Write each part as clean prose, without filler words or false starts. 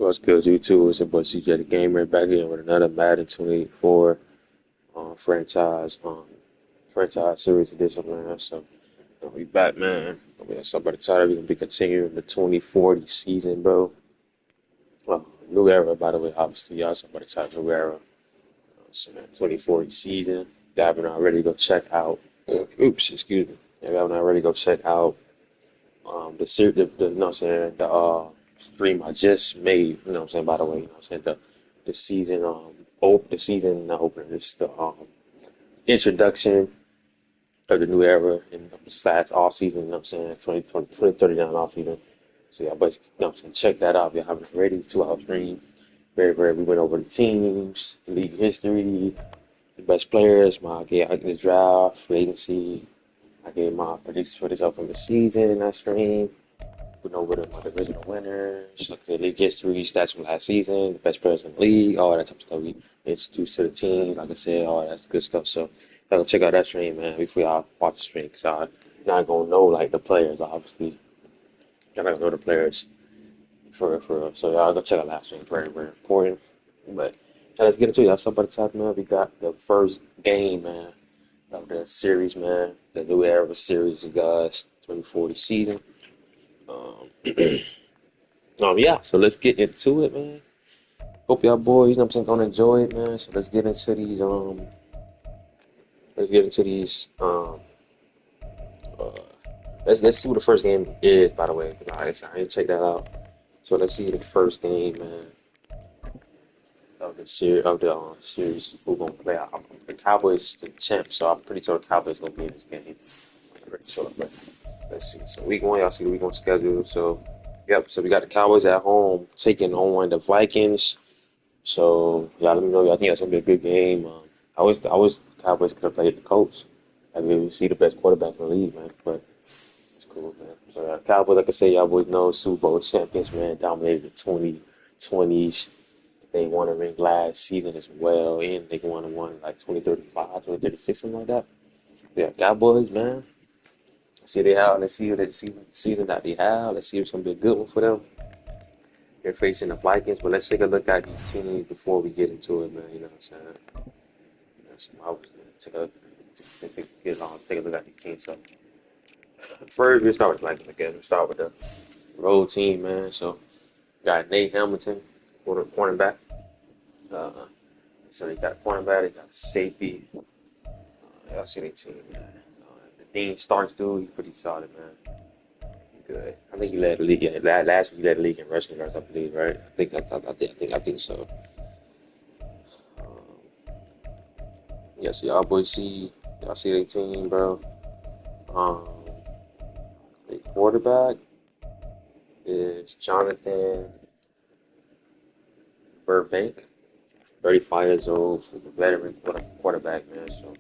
What's good, YouTube? It's your boy CJ the Gamer back again with another Madden 24 franchise franchise series edition, man. So we back, man. We got somebody tired. We're gonna be continuing the 2040 season, bro. Well, new era, by the way. Obviously, y'all somebody tired new era. So man, 2040 season. Y'all haven't already go check out. Oops, excuse me. Y'all haven't already go check out the series, you know what I'm saying, the stream I just made, you know what I'm saying, by the way, you know what I'm saying, the season, the season, not opener, this the introduction of the new era and slash off season, you know what I'm saying, 2039 off season. So yeah, but you know what I'm saying, check that out if you haven't already. 2 hour stream. We went over the teams, league history, the best players, I get the draft, free agency. I gave my predictions for this upcoming season in that stream. Went over my divisional winners, looked at league history, stats from last season, the best players in the league, all that type of stuff. We introduced to the teams, like I said, all that good stuff. So y'all go check out that stream, man, before y'all watch the stream. Cause y'all not gonna know like the players, obviously. Y'all not gonna know the players for so y'all go check out that stream. Very, very important. But yeah, let's get into it. Y'all start by the top, man. We got the first game, man, of the series, man. The new era series, you guys. 2040 season. Um, yeah, so let's get into it, man. Hope y'all boys, you know what I'm saying, gonna enjoy it, man. So let's get into these uh let's see what the first game is, by the way, because I didn't check that out. So let's see the first game, man, of the series we're gonna play. The Cowboys the champ, so I'm pretty sure the Cowboys gonna be in this game. I'm pretty sure, but let's see. So week one, y'all see the week one schedule. So yep, so we got the Cowboys at home taking on the Vikings. So y'all let me know. I think that's gonna be a good game. I wish the Cowboys could have played the Colts. I mean, we see the best quarterback in the league, man. But it's cool, man. So Cowboys, like I say, y'all boys know Super Bowl champions, man. Dominated the 2020s. They won a ring last season as well, and they won one like 2035, 2036, something like that. Yeah, Cowboys, man. See they have. Let's see what the season that they have. Let's see if it's gonna be a good one for them. They're facing the Vikings, but let's take a look at these teams before we get into it, man. You know what I'm saying? So I was gonna take a look at these teams. So first, we'll start with Vikings again. We'll start with the road team, man. So got Nate Hamilton, cornerback. Uh, so they got cornerback, they got safety. Y'all see their team, man. The Dean Starks dude, he's pretty solid, man. Good. I think he led the league. Yeah, last week he led the league in rushing yards, I believe, right? I think so. Um, yeah, so y'all see their team, bro. Um, the quarterback is Jonathan Burbank, 35 years old, veteran quarterback, man. So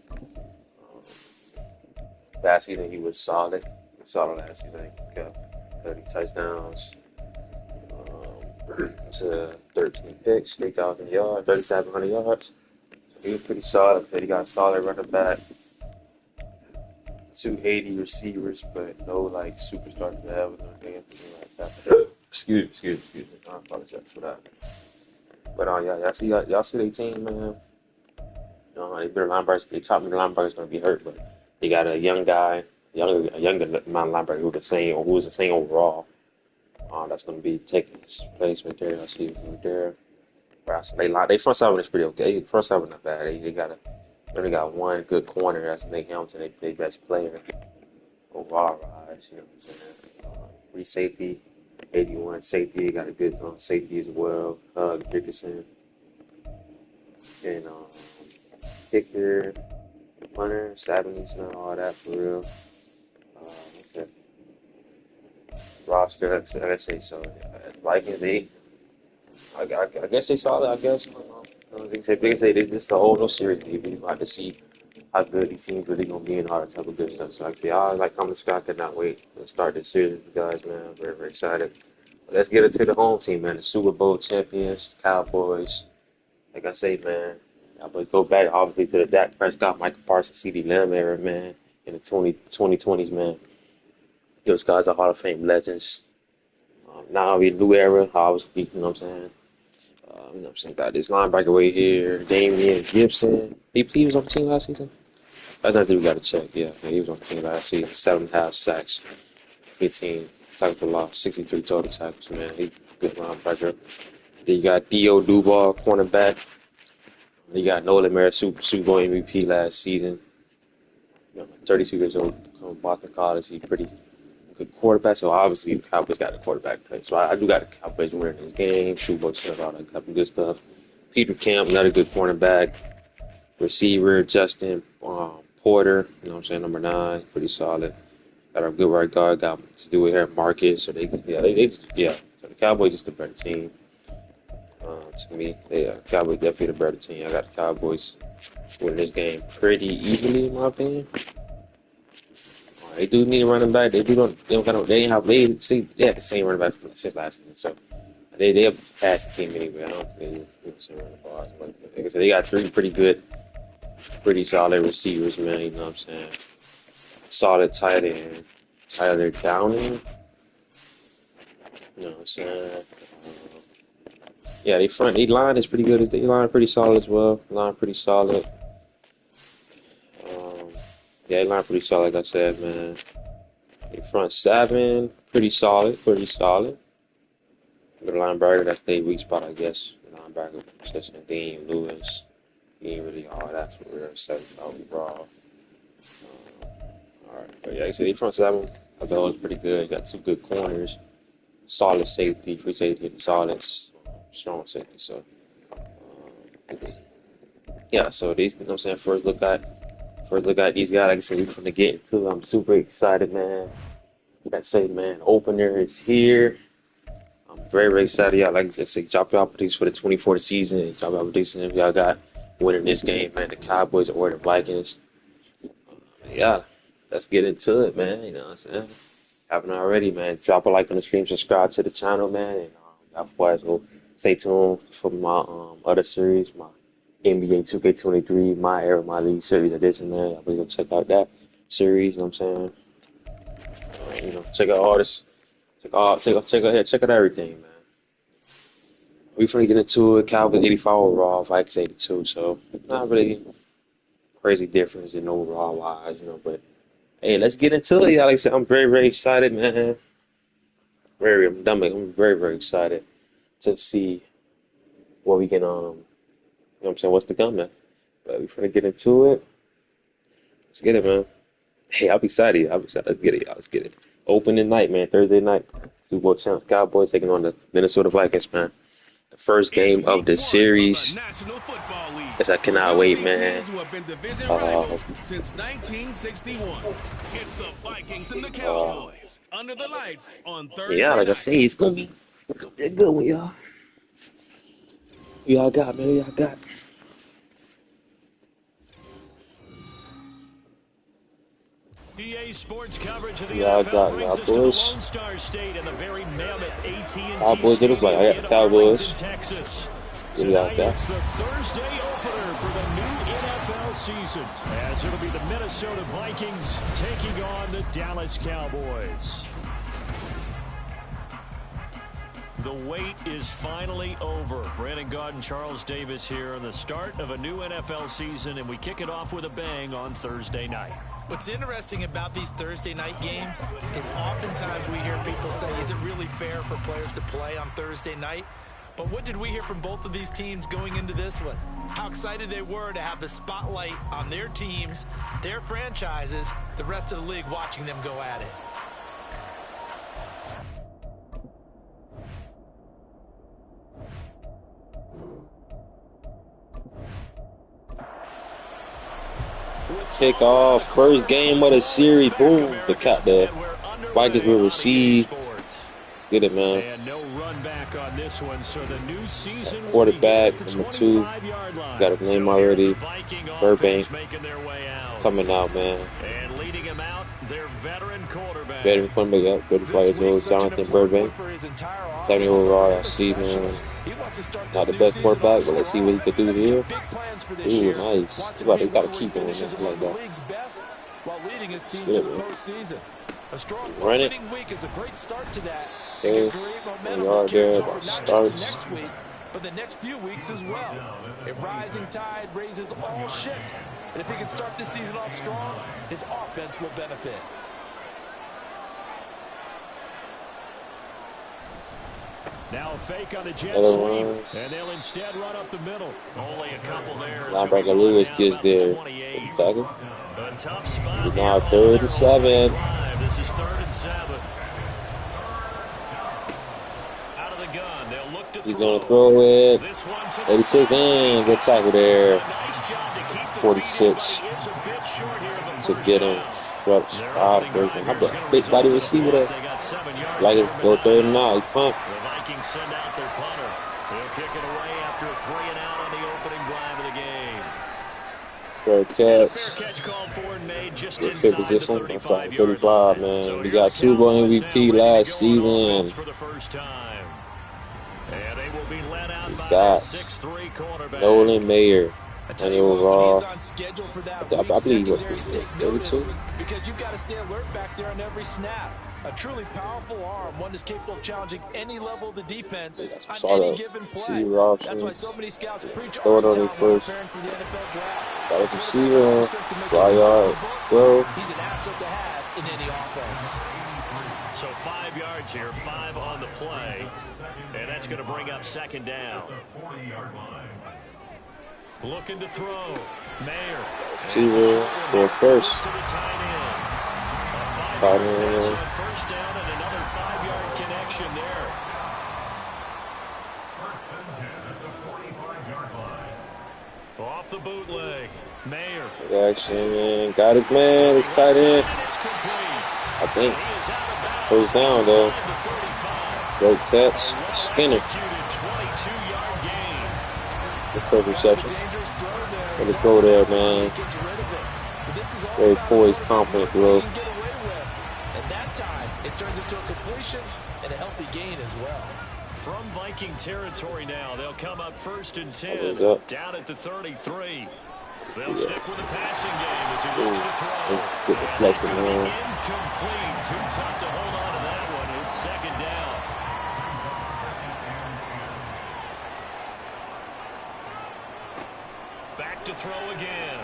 last season he was solid. Solid last season. He got 30 touchdowns to 13 picks, 3,000 yards, 3,700 yards. So he was pretty solid. He got a solid running back, 280 receivers, but no like superstar development or anything like that. Excuse me. I apologize for that. But yeah, y'all see their team, man. They better linebackers. They top me linebackers gonna be hurt, but they got a young guy, a younger linebacker who was the same overall. That's gonna be taking his place right there. I see him right there. But I see they front seven is pretty okay. Front seven not bad. They only got one good corner. That's Nate Hamilton. They best player overall. You know what I'm saying? Free safety, 81 safety. Got a good safety as well. Dickerson and kicker, punter, 70s, and all that for real. Okay. Roster, let's say so. Vikings, I guess they saw that. I guess. They say this is a whole new series. We about to see how good these teams really gonna be and all that type of good stuff. So like I say, I like coming Scott could not wait to start this series with you guys, man. I'm very, very excited. But let's get into the home team, man. The Super Bowl champions, Cowboys. Like I say, man, Cowboys go back obviously to the Dak Prescott, Michael Parsons, CD Lamb era, man. In the 2020s, man. Those guys are Hall of Fame legends. Now we new era, obviously, you know what I'm saying? You know what I'm saying? Got this linebacker right here, Damian Gibson. He was on the team last season? That's another thing we got to check. Yeah, he was on the team last season. 7.5 sacks, 15 tackles for loss, 63 total tackles, man. He's a good linebacker. Then you got Theo Duval, cornerback. You got Nolan Merritt, Super Bowl MVP last season. 32 years old, from Boston College. He's pretty good quarterback. So obviously, the Cowboys got a quarterback play. So I do got the Cowboys winning this game, Super Bowl stuff, all that type of good stuff. Peter Camp, another good cornerback. Receiver, Justin Porter, you know what I'm saying, number 9, pretty solid. Got a good right guard, got to do with here, Marcus. So yeah. So the Cowboys just a better team. To me, Cowboys definitely the better team. I got the Cowboys winning this game pretty easily, in my opinion. They do need a running back. They don't got no. They ain't have. They had the same running back since last season. So they have a passing team anyway. I don't think they do the same running backs. But like I said, they got 3 pretty good, pretty solid receivers, man. You know what I'm saying? Solid tight end, Tyler Downing. You know what I'm saying? Yeah, they line is pretty good. They line pretty solid as well. Line pretty solid. Yeah, they line pretty solid, like I said, man. They front 7, pretty solid, pretty solid. The linebacker, that's their weak spot, I guess. The linebacker position, Dean Lewis. He ain't really all that for real. 7 overall. All right, but yeah, like I said, they front 7 as a whole is pretty good. Got 2 good corners, solid safety, free safety, solid, strong safety. So, yeah. So these, you know what I'm saying. First look at these guys. Like I said, we're gonna get into. I'm super excited, man. That say, man, opener is here. I'm very, very excited. Y'all, like I said, drop y'all predictions for the 24 season. Drop y'all predictions if y'all got winning this game, man. The Cowboys or the Vikings. Yeah, let's get into it, man. You know what I'm saying? Haven't already, man. Drop a like on the stream, subscribe to the channel, man. And y'all boys go stay tuned for my other series, my NBA 2K23, My Era, My League series edition, man. Y'all go check out that series. You know what I'm saying? Check out all this. Check out everything, man. We finna get into it. Cowboys 85 overall, Vikings 82. So not really crazy difference in overall wise, But hey, let's get into it. Y'all, like I said, I'm very, very excited, man. I'm very, very excited to see what we can, what I'm saying, what's to come, man. But we finna get into it. Let's get it, man. Hey, I'll be excited. Let's get it, y'all. Let's get it. Opening night, man. Thursday night. Super Bowl champs. Cowboys taking on the Minnesota Vikings, man. The first game of the series. Yes, I cannot wait, man. Since 1961. It's the Vikings and the Cowboys under the lights on Thursday. Yeah, like I say, it's gonna be a good one, y'all. Who y'all got, man? Who y'all got? EA Sports coverage of the Y'all NFL got brings us to the Lone Star State and the very mammoth AT&T Cowboys did it, like I got the Cowboys. in Texas. Tonight, it's the Thursday opener for the new NFL season, as it'll be the Minnesota Vikings taking on the Dallas Cowboys. The wait is finally over. Brandon Gaud and Charles Davis here on the start of a new NFL season, and we kick it off with a bang on Thursday night. What's interesting about these Thursday night games is oftentimes we hear people say, is it really fair for players to play on Thursday night? But what did we hear from both of these teams going into this one? How excited they were to have the spotlight on their teams, their franchises, the rest of the league watching them go at it. Kick off, first game of the series. Boom. The Vikings will receive. Get it, man. And no run back on this one, so the new season Quarterback, number 2. Got his name already. Burbank. Coming out, man. And leading him out, their veteran quarterback. Veteran quarterback, 35 years old, Jonathan Burbank. 70 overall, I see, man. Not the best quarterback, but let's see what he could do here. Ooh, nice. They got to keep him in this like that. While leading his team to the postseason. A strong winning week is a great start to that. Okay, It can create 1 momentum that yard carries there. over That not just to starts. next week, but the next few weeks as well. A rising tide raises all ships. And if he can start this season off strong, his offense will benefit. Now a fake on the jet Another sweep, one. and they'll instead run up the middle. Only a couple there. Linebacker Lewis gets there. Tackle. A tough spot He's here now on 3rd their and opening 7. drive. This is 3rd and 7. Out of the gun, they'll look to He's throw. going to throw it. This one to the 86 and good tackle there. A nice job to keep the 46 feet in, but he is a bit short here of the to first get him. down. Stretch Their 5 opening first. drive How here is about gonna big result body in a receiver punt. there? They got 7 yards Like here, it. but Go not 3rd and enough. 9. He pumped. The Vikings send out their punter. He'll kick it away after a 3 and out on the opening drive of the game. Fair And a fair catch. catch called for and made just Good field inside the position. 35-yard 35, line. man. So We here got the Super Bowl Cowboys now MVP ready to last go on offense season. for the first time. And they will be led out We by their got 6'3" quarterback. Nolan Mayer. I tell And it you was what, when he's on schedule for that week, I believe what secondaries was take 32. notice because you've got to stay alert back there on every snap. A truly powerful arm, one that's capable of challenging any level of the defense They got some on solid any given play. receiver That's why options. so many scouts preach Throw it arm on him talent when first. preparing for the NFL draft. Got a Critical receiver. arm strength to make 5 every yard book. throw. He's an asset to have in any offense. So 5 yards here, 5 on the play. And that's going to bring up 2nd down. Looking to throw. Mayer. Receiver for first. To the tight end. A 5-yard Tight pass end. on 1st down and another 5-yard connection there. Off the bootleg. Mayer. Action, man. Got his man. His tight end. It's complete. I think. He is out of bounds. First down, though. Inside the 35. Great catch. A Skinner. well-executed 22-yard gain. The first reception. Dangerous throw there. Let it go there, man. Gets rid of it. But this is all Very about poised, what confident he throw. can get away with. And that time, it turns into a completion and a healthy gain as well. From Viking territory now, they'll come up 1st and 10, Hands up. down at the 33. They'll Yeah. stick with the passing game as he looks to throw. Good deflection, And that could man. be incomplete. Too tough to hold on to that one. It's 2nd down. Back to throw again.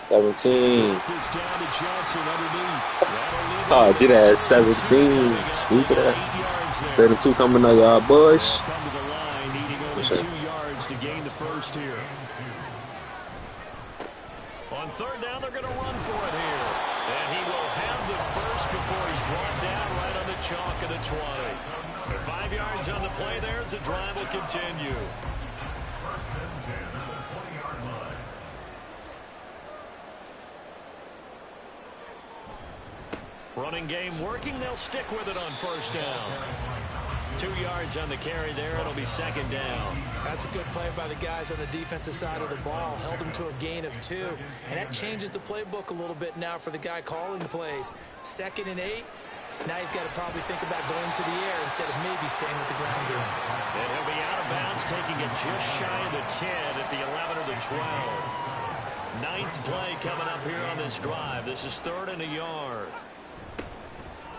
17. This down to Johnson underneath. Oh, did that 17. Stupid ass. 32 coming up, y'all boys. Come to the line, needing only Yes, sir. 2 yards to gain the first here. On 3rd down, they're going to run for it here. And he will have the first before he's brought down right on the chalk of the 20. 5 yards on the play there as the drive will continue. Running game working. They'll stick with it on 1st down. 2 yards on the carry there. It'll be 2nd down. That's a good play by the guys on the defensive side of the ball. Held them to a gain of 2. And that changes the playbook a little bit now for the guy calling the plays. 2nd and 8. Now he's got to probably think about going to the air instead of maybe staying with the ground game. And he'll be out of bounds, taking it just shy of the 10 at the 11 or the 12. 9th play coming up here on this drive. This is 3rd and a yard.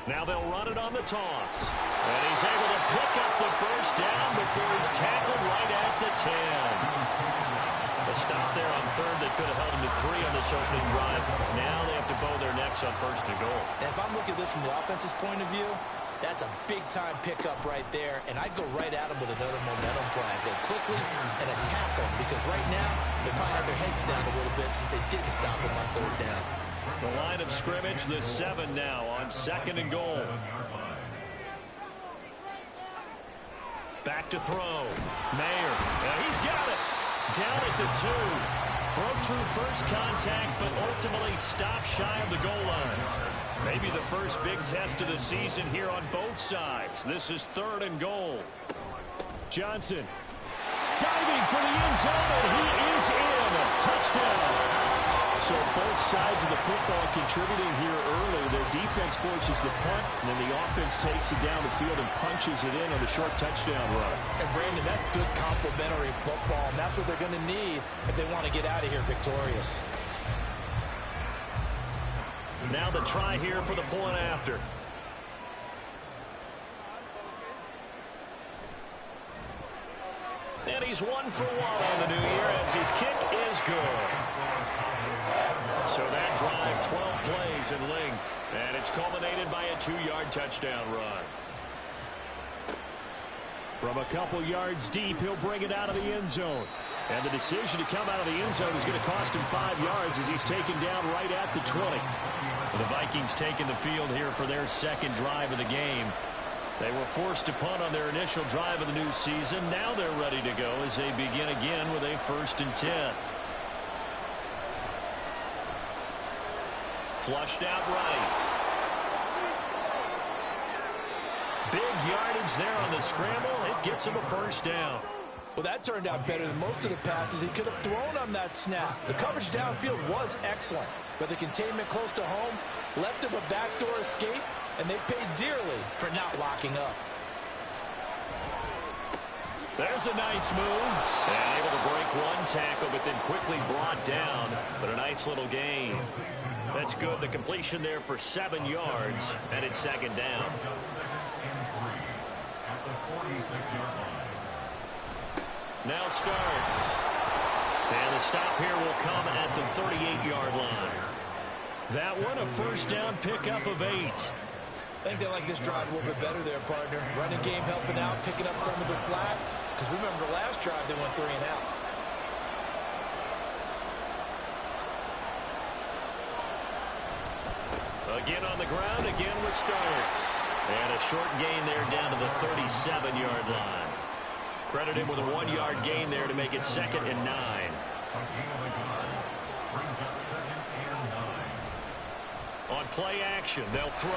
Now they'll run it on the toss. And he's able to pick up the first down before he's tackled right at the 10. A stop there on 3rd that could have held him to 3 on this opening drive. Now they have to bow their necks on 1st and goal. And if I'm looking at this from the offense's point of view, that's a big-time pickup right there. And I'd go right at him with another momentum play. I'd go quickly and attack them because right now they probably have their heads down a little bit since they didn't stop him on 3rd down. The line of scrimmage, the 7 now on 2nd and goal. Back to throw. Mayer. Yeah, he's got it. Down at the 2. Broke through first contact, but ultimately stopped shy of the goal line. Maybe the first big test of the season here on both sides. This is 3rd and goal. Johnson. Diving for the end zone, and he is in. Touchdown. So both sides of the football contributing here early. Their defense forces the punt, and then the offense takes it down the field and punches it in on a short touchdown run. And Brandon, that's good complementary football, and that's what they're going to need if they want to get out of here victorious. Now the try here for the point after. he's 1 for 1 on the new year as his kick is good. So that drive, 12 plays in length, and it's culminated by a 2-yard touchdown run. From a couple yards deep, he'll bring it out of the end zone. And the decision to come out of the end zone is going to cost him 5 yards as he's taken down right at the 20. The Vikings taking the field here for their second drive of the game. They were forced to punt on their initial drive of the new season. Now they're ready to go as they begin again with a 1st and 10. Flushed out right. Big yardage there on the scramble. It gets him a 1st down. Well, that turned out better than most of the passes he could have thrown on that snap. The coverage downfield was excellent, but the containment close to home left him a backdoor escape, and they paid dearly for not locking up. There's a nice move. And able to break one tackle, but then quickly brought down. But a nice little gain. That's good. The completion there for 7 yards, and it's 2nd down. Now starts. And the stop here will come at the 38-yard line. That one a 1st down pickup of 8. I think they like this drive a little bit better there, partner. Running game helping out, picking up some of the slack. Because remember, the last drive they went 3 and out. Again on the ground, again with Starks. And a short gain there down to the 37-yard line. Credit him with a 1-yard gain there to make it 2nd and 9. On play action, they'll throw.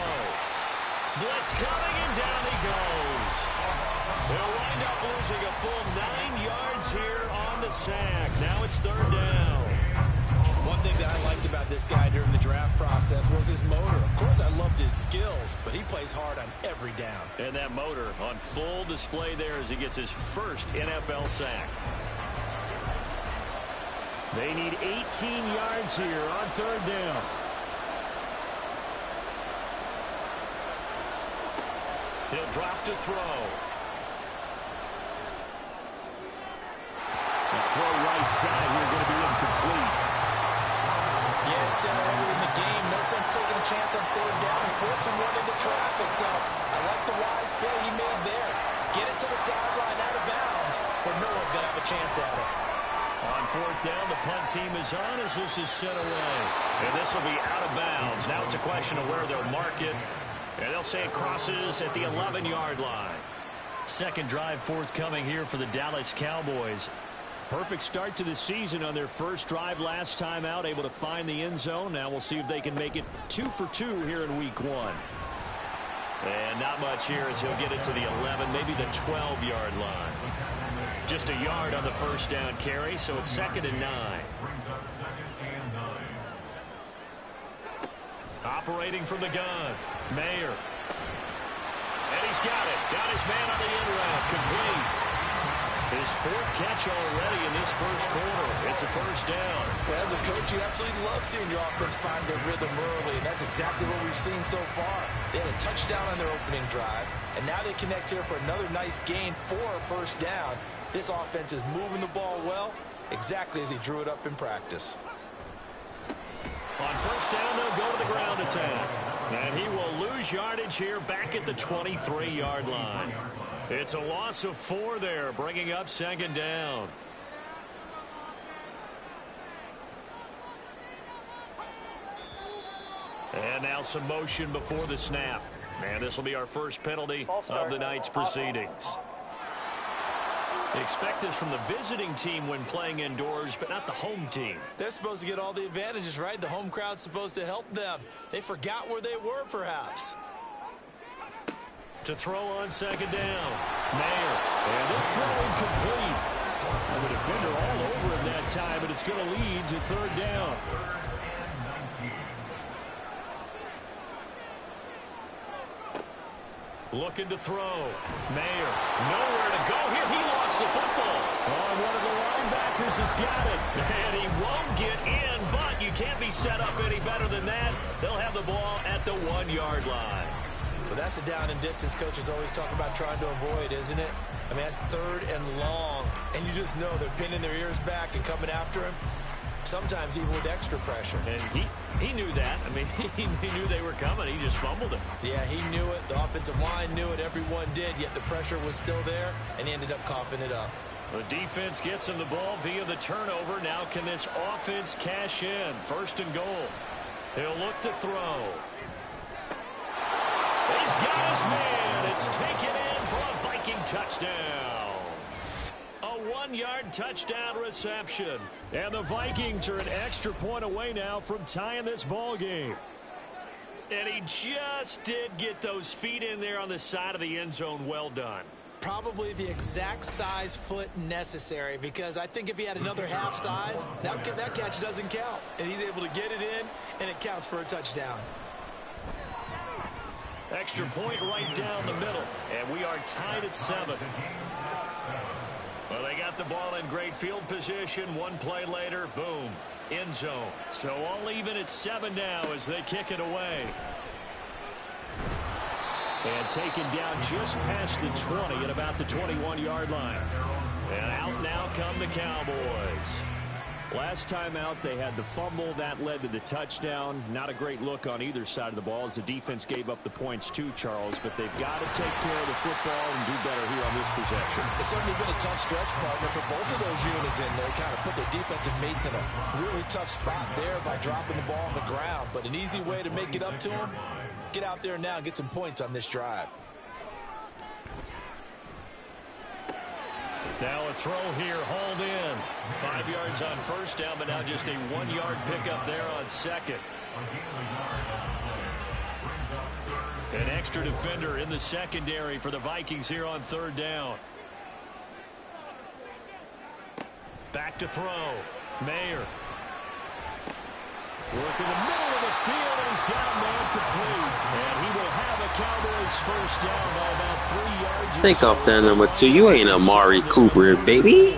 Blitz coming, and down he goes. They'll wind up losing a full 9 yards here on the sack. Now it's 3rd down. One thing that I liked about this guy during the draft process was his motor. Of course, I loved his skills, but he plays hard on every down. And that motor on full display there as he gets his first NFL sack. They need 18 yards here on 3rd down. He'll drop to throw. The throw right side here going to be incomplete. Yeah, it's still early in the game. No sense taking a chance on 3rd down and forcing one into traffic. So I like the wise play he made there. Get it to the sideline out of bounds where no one's going to have a chance at it. On 4th down, the punt team is on as this is sent away. And this will be out of bounds. Now it's a question of where they'll mark it. And they'll say it crosses at the 11-yard line. Second drive forthcoming here for the Dallas Cowboys. Perfect start to the season on their first drive last time out, able to find the end zone. Now we'll see if they can make it 2 for 2 here in week 1. And not much here as he'll get it to the 11, maybe the 12-yard line. Just a yard on the 1st down carry, so it's 2nd and 9. Operating from the gun, Mayer. And he's got it. Got his man on the end route, complete. His 4th catch already in this first quarter. It's a 1st down. Well, as a coach, you absolutely love seeing your offense find their rhythm early, and that's exactly what we've seen so far. They had a touchdown on their opening drive, and now they connect here for another nice gain for a 1st down. This offense is moving the ball well, exactly as he drew it up in practice. On 1st down, they'll go to the ground attack. And he will lose yardage here back at the 23-yard line. It's a loss of 4 there, bringing up 2nd down. And now some motion before the snap. And this will be our first penalty of the night's proceedings. Expect this from the visiting team when playing indoors, but not the home team. They're supposed to get all the advantages, right? The home crowd's supposed to help them. They forgot where they were, perhaps. To throw on 2nd down, Mayer. And this throw incomplete. And the defender all over him that time, but it's going to lead to 3rd down. Looking to throw. Mayer, nowhere to go here. He lost the football. Oh, one of the linebackers has got it. And he won't get in, but you can't be set up any better than that. They'll have the ball at the 1-yard line. But that's a down and distance coaches always talk about trying to avoid, isn't it? I mean, that's 3rd and long, and you just know they're pinning their ears back and coming after him, sometimes even with extra pressure. And he knew that. I mean, he knew they were coming. He just fumbled it. Yeah, he knew it. The offensive line knew it. Everyone did, yet the pressure was still there, and he ended up coughing it up. The defense gets him the ball via the turnover. Now can this offense cash in? 1st and goal. He'll look to throw. He's got his man. It's taken in for a Viking touchdown. A 1-yard touchdown reception. And the Vikings are an extra point away now from tying this ball game. And he just did get those feet in there on the side of the end zone. Well done. Probably the exact size foot necessary, because I think if he had another half size, that catch doesn't count. And he's able to get it in, and it counts for a touchdown. Extra point right down the middle, and we are tied at 7. Well, they got the ball in great field position. One play later, boom, end zone. So all even at 7 now as they kick it away. And taken down just past the 20 at about the 21-yard line. And out now come the Cowboys. Last time out, they had the fumble. That led to the touchdown. Not a great look on either side of the ball as the defense gave up the points too, Charles. But they've got to take care of the football and do better here on this possession. It's certainly been a tough stretch, partner, for both of those units in there. Kind of put their defensive mates in a really tough spot there by dropping the ball on the ground. But an easy way to make it up to them, get out there now and get some points on this drive. Now a throw here, hauled in. 5 yards on 1st down, but now just a 1-yard pickup there on 2nd. An extra defender in the secondary for the Vikings here on 3rd down. Back to throw. Mayer. Work in the middle of the field, and he's got a man complete. And he will have a Cowboys 1st down by about 3 yards. Take off that number 2. You ain't Amari Cooper, baby.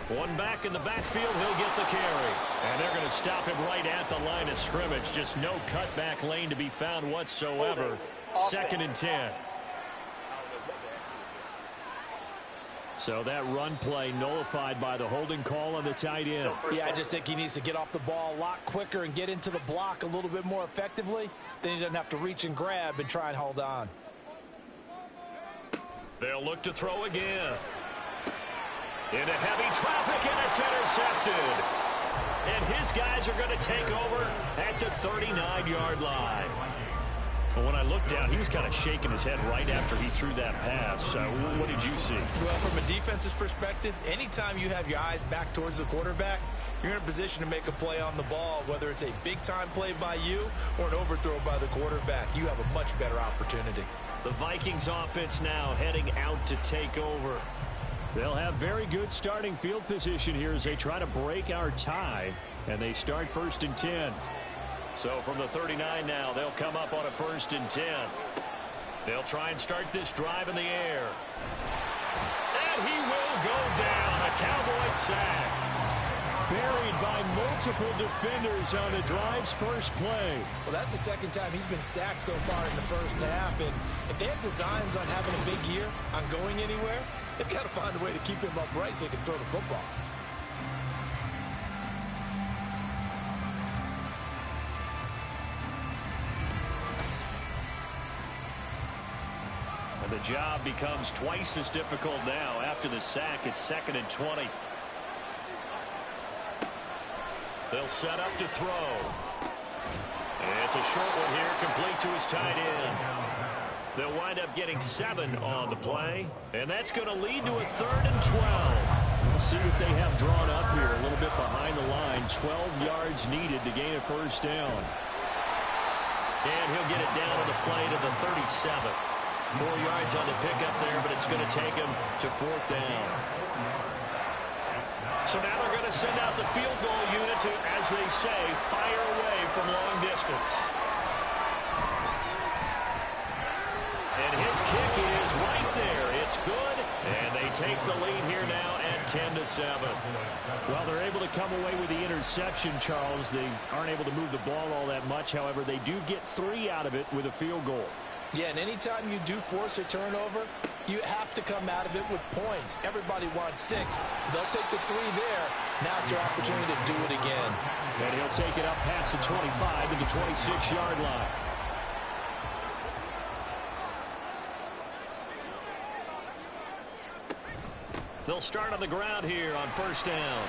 One back in the backfield, he'll get the carry. And they're going to stop him right at the line of scrimmage. Just no cutback lane to be found whatsoever. 2nd and 10. So that run play nullified by the holding call on the tight end. Yeah, I just think he needs to get off the ball a lot quicker and get into the block a little bit more effectively. Then he doesn't have to reach and grab and try and hold on. They'll look to throw again. Into heavy traffic, and it's intercepted. And his guys are going to take over at the 39-yard line. But when I looked down, he was kind of shaking his head right after he threw that pass. What did you see? Well, from a defense's perspective, anytime you have your eyes back towards the quarterback, you're in a position to make a play on the ball, whether it's a big-time play by you or an overthrow by the quarterback. You have a much better opportunity. The Vikings offense now heading out to take over. They'll have very good starting field position here as they try to break our tie, and they start 1st and 10. So from the 39 now, they'll come up on a 1st and 10. They'll try and start this drive in the air. And he will go down. A Cowboy sack. Buried by multiple defenders on the drive's first play. Well, that's the 2nd time he's been sacked so far in the 1st half. And if they have designs on having a big year, on going anywhere, they've got to find a way to keep him upright so he can throw the football. The job becomes twice as difficult now after the sack. It's 2nd and 20. They'll set up to throw. And it's a short one here, complete to his tight end. They'll wind up getting 7 on the play, and that's going to lead to a 3rd and 12. We'll see what they have drawn up here, a little bit behind the line. 12 yards needed to gain a 1st down. And he'll get it down to the play to the 37. 4 yards on the pickup there, but it's going to take him to 4th down. So now they're going to send out the field goal unit to, as they say, fire away from long distance. And his kick is right there. It's good, and they They take the lead here now at 10-7. Well, they're able to come away with the interception, Charles. They aren't able to move the ball all that much. However, they do get 3 out of it with a field goal. Yeah, and anytime you do force a turnover, you have to come out of it with points. Everybody wants 6. They'll take the 3 there. Now it's their opportunity to do it again. And he'll take it up past the 25 to the 26-yard line. They'll start on the ground here on first down.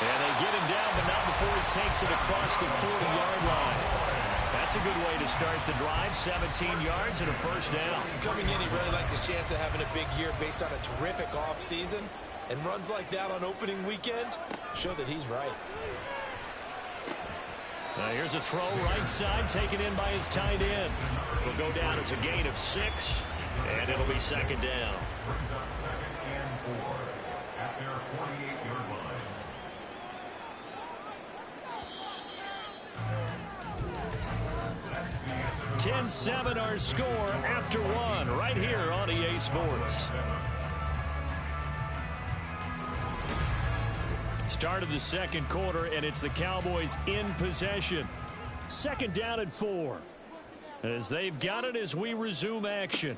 And they get him down, but not before he takes it across the 40-yard line. That's a good way to start the drive. 17 yards and a first down. Coming in, he really likes his chance of having a big year based on a terrific offseason. And runs like that on opening weekend show that he's right. Here's a throw right side, taken in by his tight end. Will go down as a gain of 6, and it'll be second down. Brings up 2nd and 4 at their 48-yard line. 10-7 our score after 1 right here on EA Sports. Start of the second quarter, and it's the Cowboys in possession. Second down and 4. As they've got it as we resume action.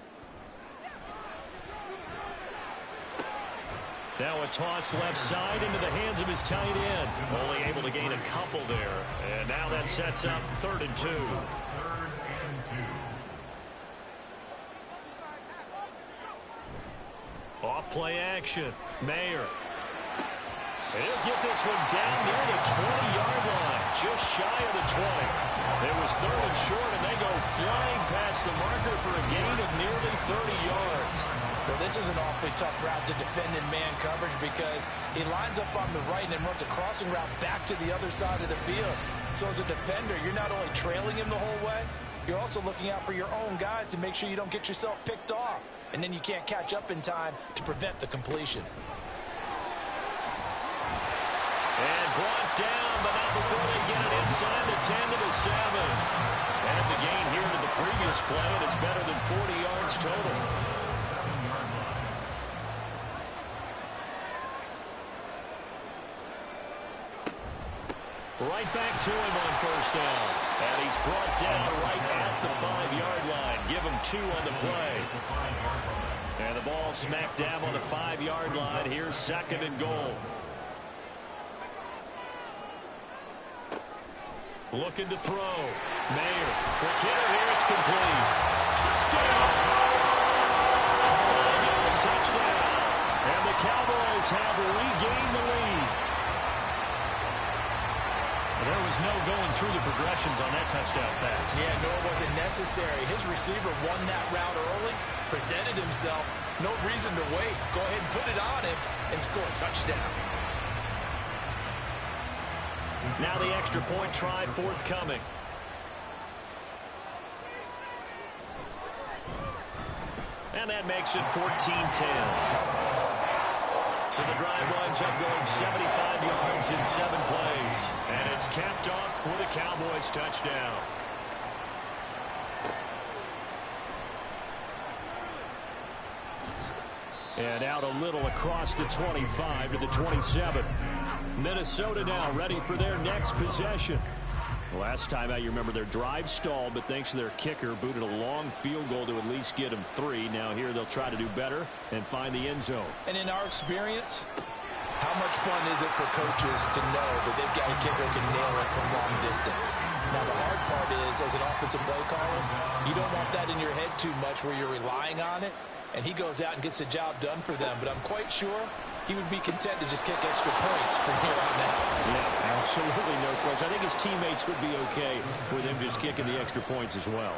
Now a toss left side into the hands of his tight end. Only able to gain a couple there. And now that sets up 3rd and 2. Off play action. Mayer. He'll get this one down near the 20-yard line. Just shy of the 20. It was 3rd and short, and they go flying past the marker for a gain of nearly 30 yards. Well, this is an awfully tough route to defend in man coverage because he lines up on the right and then runs a crossing route back to the other side of the field. So as a defender, you're not only trailing him the whole way, you're also looking out for your own guys to make sure you don't get yourself picked off. And then you can't catch up in time to prevent the completion. And brought down, but not before they get it inside the 10 to the 7. And the gain here to the previous play, and it's better than 40 yards total. Right back to him on first down. And he's brought down right at the 5-yard line. Give him 2 on the play. And the ball smacked down on the 5-yard line. Here's 2nd and goal. Looking to throw. Mayer. Quick hitter here. It's complete. Touchdown. 5-yard touchdown. And the Cowboys have regained the lead. There was no going through the progressions on that touchdown pass. Yeah, nor was it necessary. His receiver won that route early, presented himself. No reason to wait. Go ahead and put it on him and score a touchdown. Now the extra point try forthcoming. And that makes it 14-10. So the drive winds up going 75 yards in 7 plays. And it's capped off for the Cowboys touchdown. And out a little across the 25 to the 27. Minnesota now ready for their next possession. Last time out, you remember their drive stalled, but thanks to their kicker, booted a long field goal to at least get them 3. Now here they'll try to do better and find the end zone. And in our experience, how much fun is it for coaches to know that they've got a kicker who can nail it from long distance? Now the hard part is, as an offensive play caller, you don't want that in your head too much where you're relying on it, and he goes out and gets the job done for them. But I'm quite sure he would be content to just kick extra points from here on out. Yeah, absolutely no question. I think his teammates would be okay with him just kicking the extra points as well.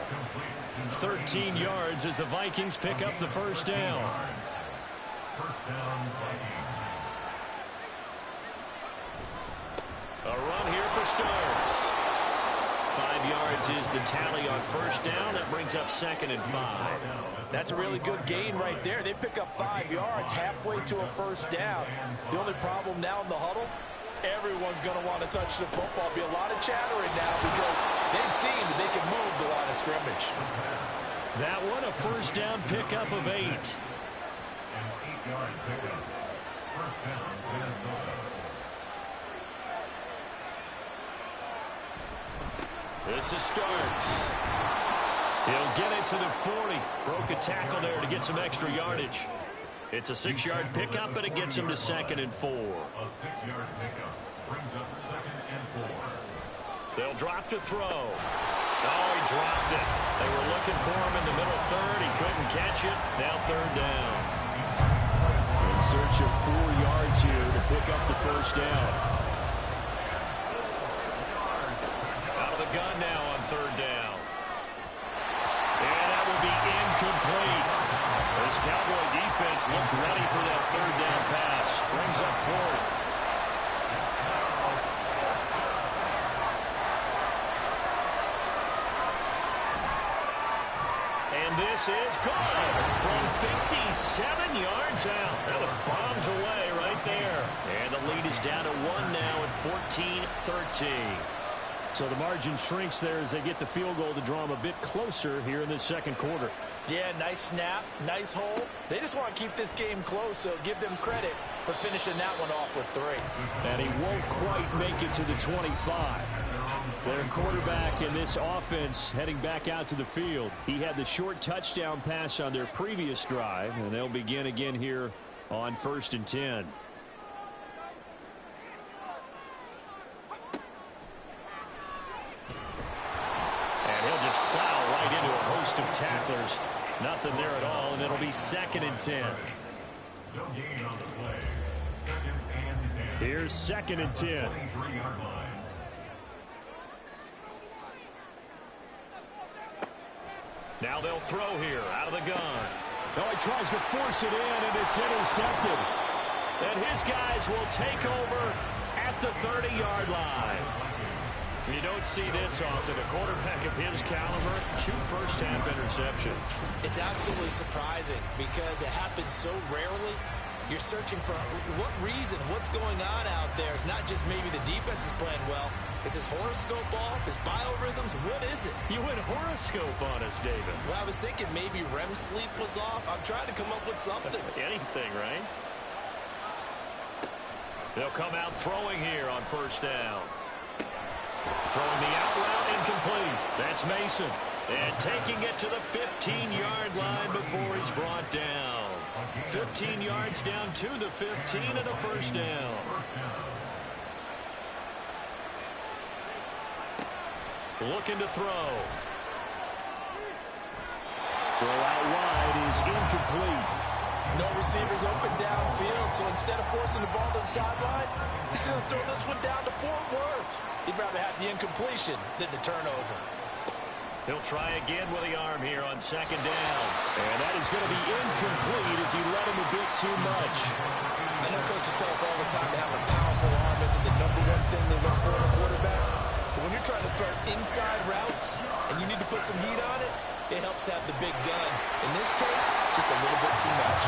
13 yards as the Vikings pick up the first down. First down, Vikings. A run here for starts. 5 yards is the tally on first down. That brings up 2nd and 5. That's a really good gain right there. They pick up 5 yards halfway to a first down. The only problem now in the huddle, everyone's going to want to touch the football. Be a lot of chattering now because they've seen that they can move the line of scrimmage. That one a first down pickup of 8. An 8-yard pickup. First down, Minnesota. This is Starks. He'll get it to the 40. Broke a tackle there to get some extra yardage. It's a 6-yard pickup, but it gets him to 2nd and 4. A 6-yard pickup brings up 2nd and 4. They'll drop to throw. Oh, he dropped it. They were looking for him in the middle third. He couldn't catch it. Now 3rd down. In search of 4 yards here to pick up the first down. Out of the gun now on 3rd down. And that will be incomplete. This Cowboy defense looked ready for that 3rd down pass. Brings up 4th. And this is good from 57 yards out. That was bombs away right there. And the lead is down to 1 now at 14-13. So the margin shrinks there as they get the field goal to draw them a bit closer here in this 2nd quarter. Yeah, nice snap, nice hole. They just want to keep this game close, so give them credit for finishing that one off with 3. And he won't quite make it to the 25. Their quarterback in this offense heading back out to the field. He had the short touchdown pass on their previous drive, and they'll begin again here on 1st and 10. And he'll just plow right into a host of tacklers. Nothing there at all, and it'll be 2nd and 10. No gain on the play. 2nd and 10. Here's 2nd and 10. 23-yard line. Now they'll throw here out of the gun. No, he tries to force it in, and it's intercepted. And his guys will take over at the 30-yard line. You don't see this often. A quarterback of his caliber, 2 first-half interceptions. It's absolutely surprising because it happens so rarely. You're searching for what reason, what's going on out there. It's not just maybe the defense is playing well. Is his horoscope off? His biorhythms? What is it? You went horoscope on us, David. Well, I was thinking maybe REM sleep was off. I'm trying to come up with something. Anything, right? They'll come out throwing here on 1st down. Throwing the out route incomplete. That's Mason. And taking it to the 15-yard line before he's brought down. 15 yards down to the 15 and a 1st down. Looking to throw. Throw out wide is incomplete. No receivers open downfield, so instead of forcing the ball to the sideline, he's going to throw this one down to Fort Worth. He'd rather have the incompletion than the turnover. He'll try again with the arm here on 2nd down. And that is going to be incomplete as he let him a bit too much. I know coaches tell us all the time to have a powerful arm isn't the #1 thing they look for in a quarterback. But when you're trying to throw inside routes and you need to put some heat on it, it helps have the big gun. In this case, just a little bit too much.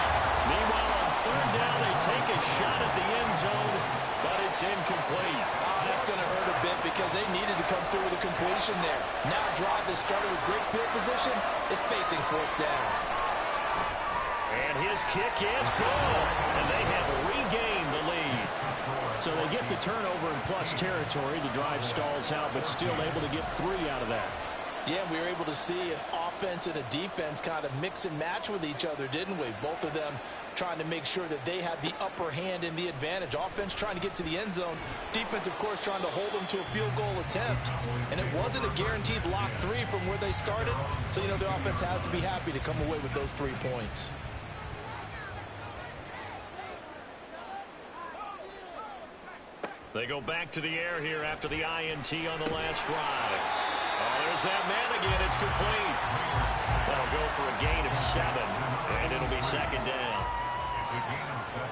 Meanwhile, on 3rd down, they take a shot at the end zone, but it's incomplete. Oh, that's going to hurt a bit because they needed to come through with a completion there. Now a drive that started with great field position is facing 4th down. And his kick is good. And they have regained the lead. So they get the turnover in plus territory. The drive stalls out, but still able to get 3 out of that. Yeah, we were able to see an offense and a defense kind of mix and match with each other, didn't we? Both of them trying to make sure that they had the upper hand and the advantage. Offense trying to get to the end zone. Defense, of course, trying to hold them to a field goal attempt. And it wasn't a guaranteed lock 3 from where they started. So, you know, the offense has to be happy to come away with those 3 points. They go back to the air here after the INT on the last drive. Oh, there's that man again. It's complete. That'll go for a gain of 7, and it'll be 2nd down. It's a gain of 7.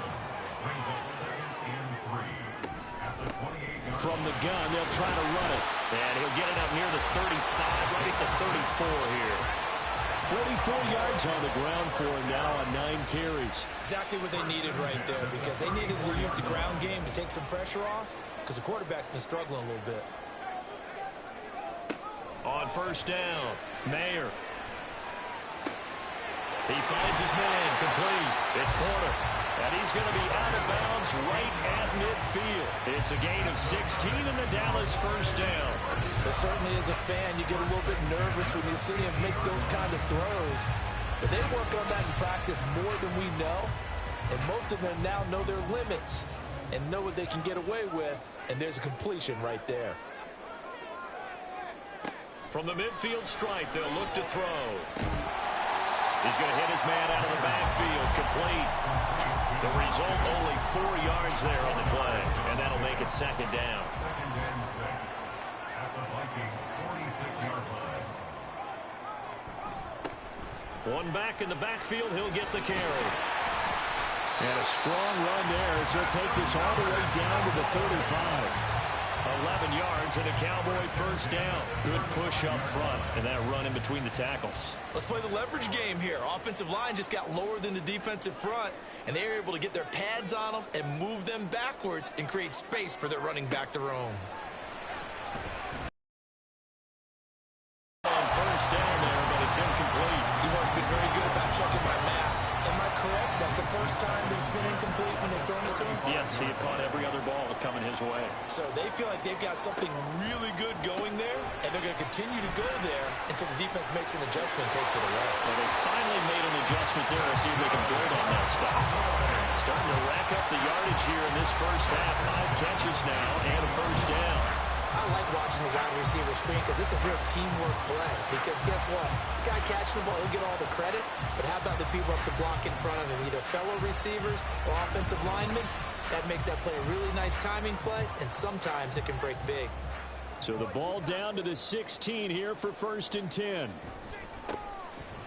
Brings up 2nd and 3. At the 28-yard From the gun, they'll try to run it. And he'll get it up near the 35, right at the 34 here. 44 yards on the ground for him now on 9 carries. Exactly what they needed right there because they needed to use the ground game to take some pressure off because the quarterback's been struggling a little bit. On 1st down, Mayer. He finds his man, complete. It's Porter. And he's going to be out of bounds right at midfield. It's a gain of 16 and the Dallas first down. But certainly as a fan, you get a little bit nervous when you see him make those kind of throws. But they work on that in practice more than we know. And most of them now know their limits and know what they can get away with. And there's a completion right there. From the midfield stripe, they'll look to throw. He's going to hit his man out of the backfield, complete. The result, only 4 yards there on the play, and that'll make it second down. Second and 6 at the Vikings 46-yard line. One back in the backfield, he'll get the carry. And a strong run there as he'll take this all the way down to the 35. 11 yards and a Cowboy first down. Good push up front, and that run in between the tackles. Let's play the leverage game here. Offensive line just got lower than the defensive front, and they were able to get their pads on them and move them backwards and create space for their running back to roam. On first down there, but it's incomplete. You've always been very good about checking my math. Am I correct? That's the first time that it's been incomplete when they've thrown it to him? Yes, he had caught every other ball coming his way. So they feel like they've got something really good going there, and they're going to continue to go there until the defense makes an adjustment and takes it away. Well, they finally made an adjustment there to see if they can build on that stuff. Starting to rack up the yardage here in this first half. 5 catches now and a first down. I like watching the wide receiver screen because it's a real teamwork play. Because guess what? The guy catching the ball, he'll get all the credit. But how about the people up to block in front of him, either fellow receivers or offensive linemen? That makes that play a really nice timing play, and sometimes it can break big. So the ball down to the 16 here for 1st and 10.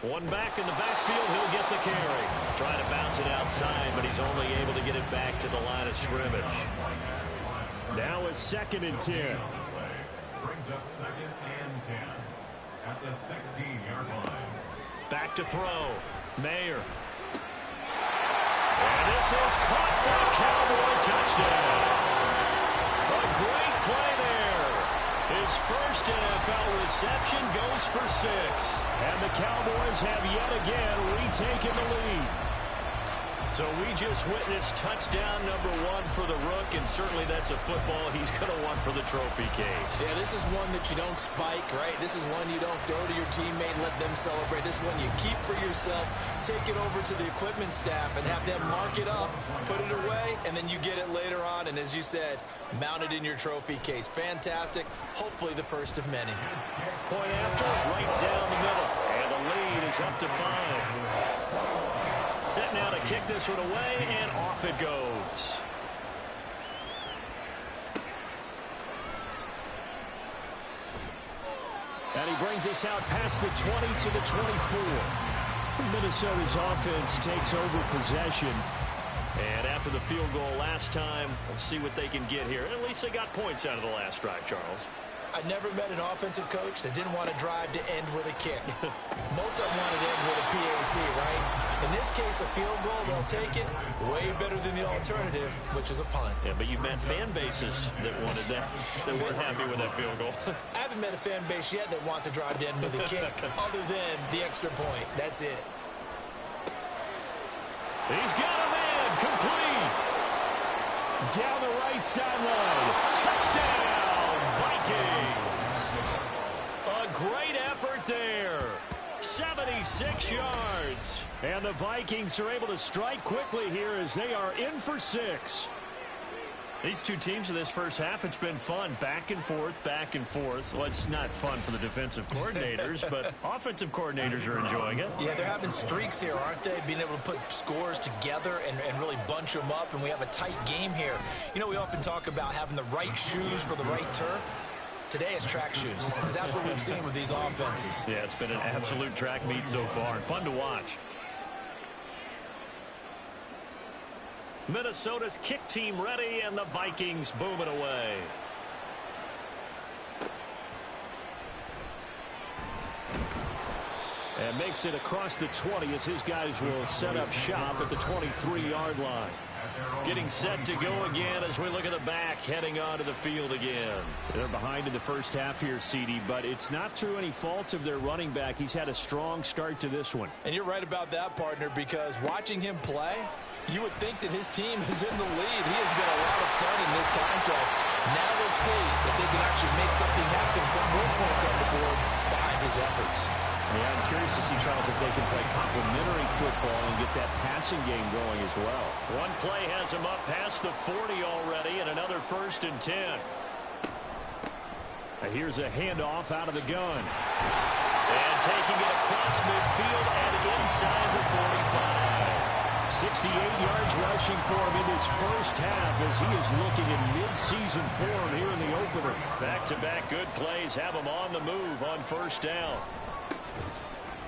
One back in the backfield, he'll get the carry. Trying to bounce it outside, but he's only able to get it back to the line of scrimmage. Now a 2nd and 10. Brings up 2nd and 10 at the 16-yard line. Back to throw. Mayer. And this is caught for a Cowboy touchdown. A great play there. His first NFL reception goes for 6. And the Cowboys have yet again retaken the lead. So we just witnessed touchdown number 1 for the Rook, and certainly that's a football he's going to want for the trophy case. Yeah, this is one that you don't spike, right? This is one you don't throw to your teammate and let them celebrate. This is one you keep for yourself, take it over to the equipment staff and have them mark it up, put it away, and then you get it later on. And as you said, mount it in your trophy case. Fantastic. Hopefully the first of many. Point after, right down the middle. And the lead is up to 5. Set now to kick this one away, and off it goes. And he brings us out past the 20 to the 24. Minnesota's offense takes over possession. And after the field goal last time, we'll see what they can get here. At least they got points out of the last drive, Charles. I never met an offensive coach that didn't want to drive to end with a kick. Most of them wanted to end with a PAT, right? In this case, a field goal, they'll take it. Way better than the alternative, which is a punt. Yeah, but you've met fan bases that wanted that, that weren't happy with that field goal. I haven't met a fan base yet that wants to drive to end with a kick, other than the extra point. That's it. He's got a man, complete. Down the right sideline. Touchdown, Vikings. A great effort there. 76 yards. And the Vikings are able to strike quickly here as they are in for 6. These two teams in this first half, it's been fun. Back and forth, back and forth. Well, it's not fun for the defensive coordinators, but offensive coordinators are enjoying it. Yeah, they're having streaks here, aren't they? Being able to put scores together and really bunch them up, and we have a tight game here. You know, we often talk about having the right shoes for the right turf. Today it's track shoes, because that's what we've seen with these offenses. Yeah, it's been an absolute track meet so far, and fun to watch. Minnesota's kick team ready, and the Vikings booming away. And makes it across the 20 as his guys will set up shop at the 23-yard line. Getting set to go again as we look at the back, heading onto the field again. They're behind in the first half here, CD, but it's not through any fault of their running back. He's had a strong start to this one. And you're right about that, partner, because watching him play, you would think that his team is in the lead. He has been a lot of fun in this contest. Now let's see if they can actually make something happen, put more points on the board behind his efforts. Yeah, I'm curious to see, Charles, if they can play complementary football and get that passing game going as well. One play has him up past the 40 already, and another 1st and 10. Now here's a handoff out of the gun. And taking it across midfield and inside the 45. 68 yards rushing for him in this first half as he is looking in mid-season form here in the opener. Back-to-back good plays have him on the move on 1st down.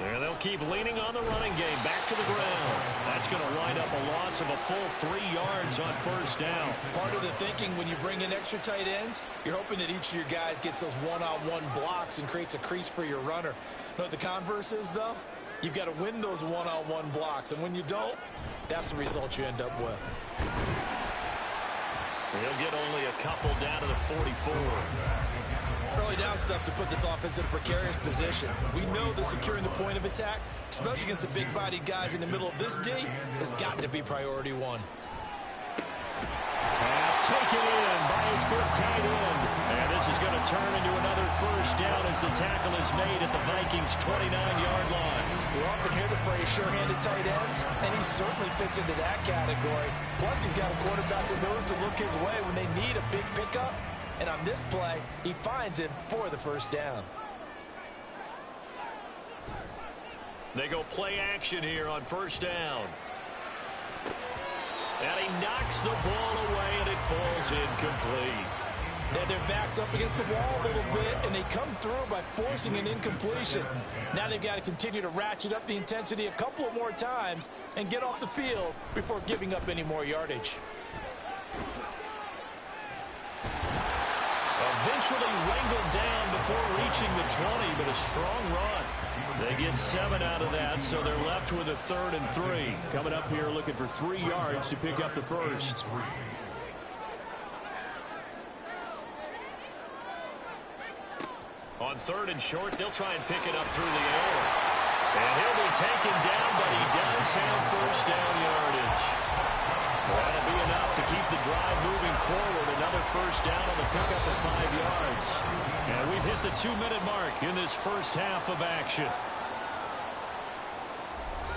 And they'll keep leaning on the running game back to the ground. That's going to wind up a loss of a full 3 yards on 1st down. Part of the thinking when you bring in extra tight ends, you're hoping that each of your guys gets those one-on-one blocks and creates a crease for your runner. You know what the converse is, though? You've got to win those one-on-one blocks, and when you don't, that's the result you end up with. He'll get only a couple down to the 44. Early down stuff to put this offense in a precarious position. We know that securing the point of attack, especially against the big-bodied guys in the middle of this D, has got to be priority one. Pass taken in by his quick tight end. And this is going to turn into another 1st down as the tackle is made at the Vikings' 29-yard line. We often hear the phrase sure-handed tight ends, and he certainly fits into that category. Plus, he's got a quarterback that knows to look his way when they need a big pickup. And on this play, he finds him for the 1st down. They go play action here on 1st down. And he knocks the ball away, and it falls incomplete. Now their back's up against the wall a little bit, and they come through by forcing an incompletion. Now they've got to continue to ratchet up the intensity a couple of more times and get off the field before giving up any more yardage. Eventually wrangled down before reaching the 20, but a strong run. They get 7 out of that, so they're left with a 3rd and 3. Coming up here looking for 3 yards to pick up the 1st. On 3rd and short, they'll try and pick it up through the air. And he'll be taken down, but he does have 1st down yardage. That'll be enough to keep the drive moving forward. Another 1st down on the pickup of 5 yards. And we've hit the 2-minute mark in this first half of action.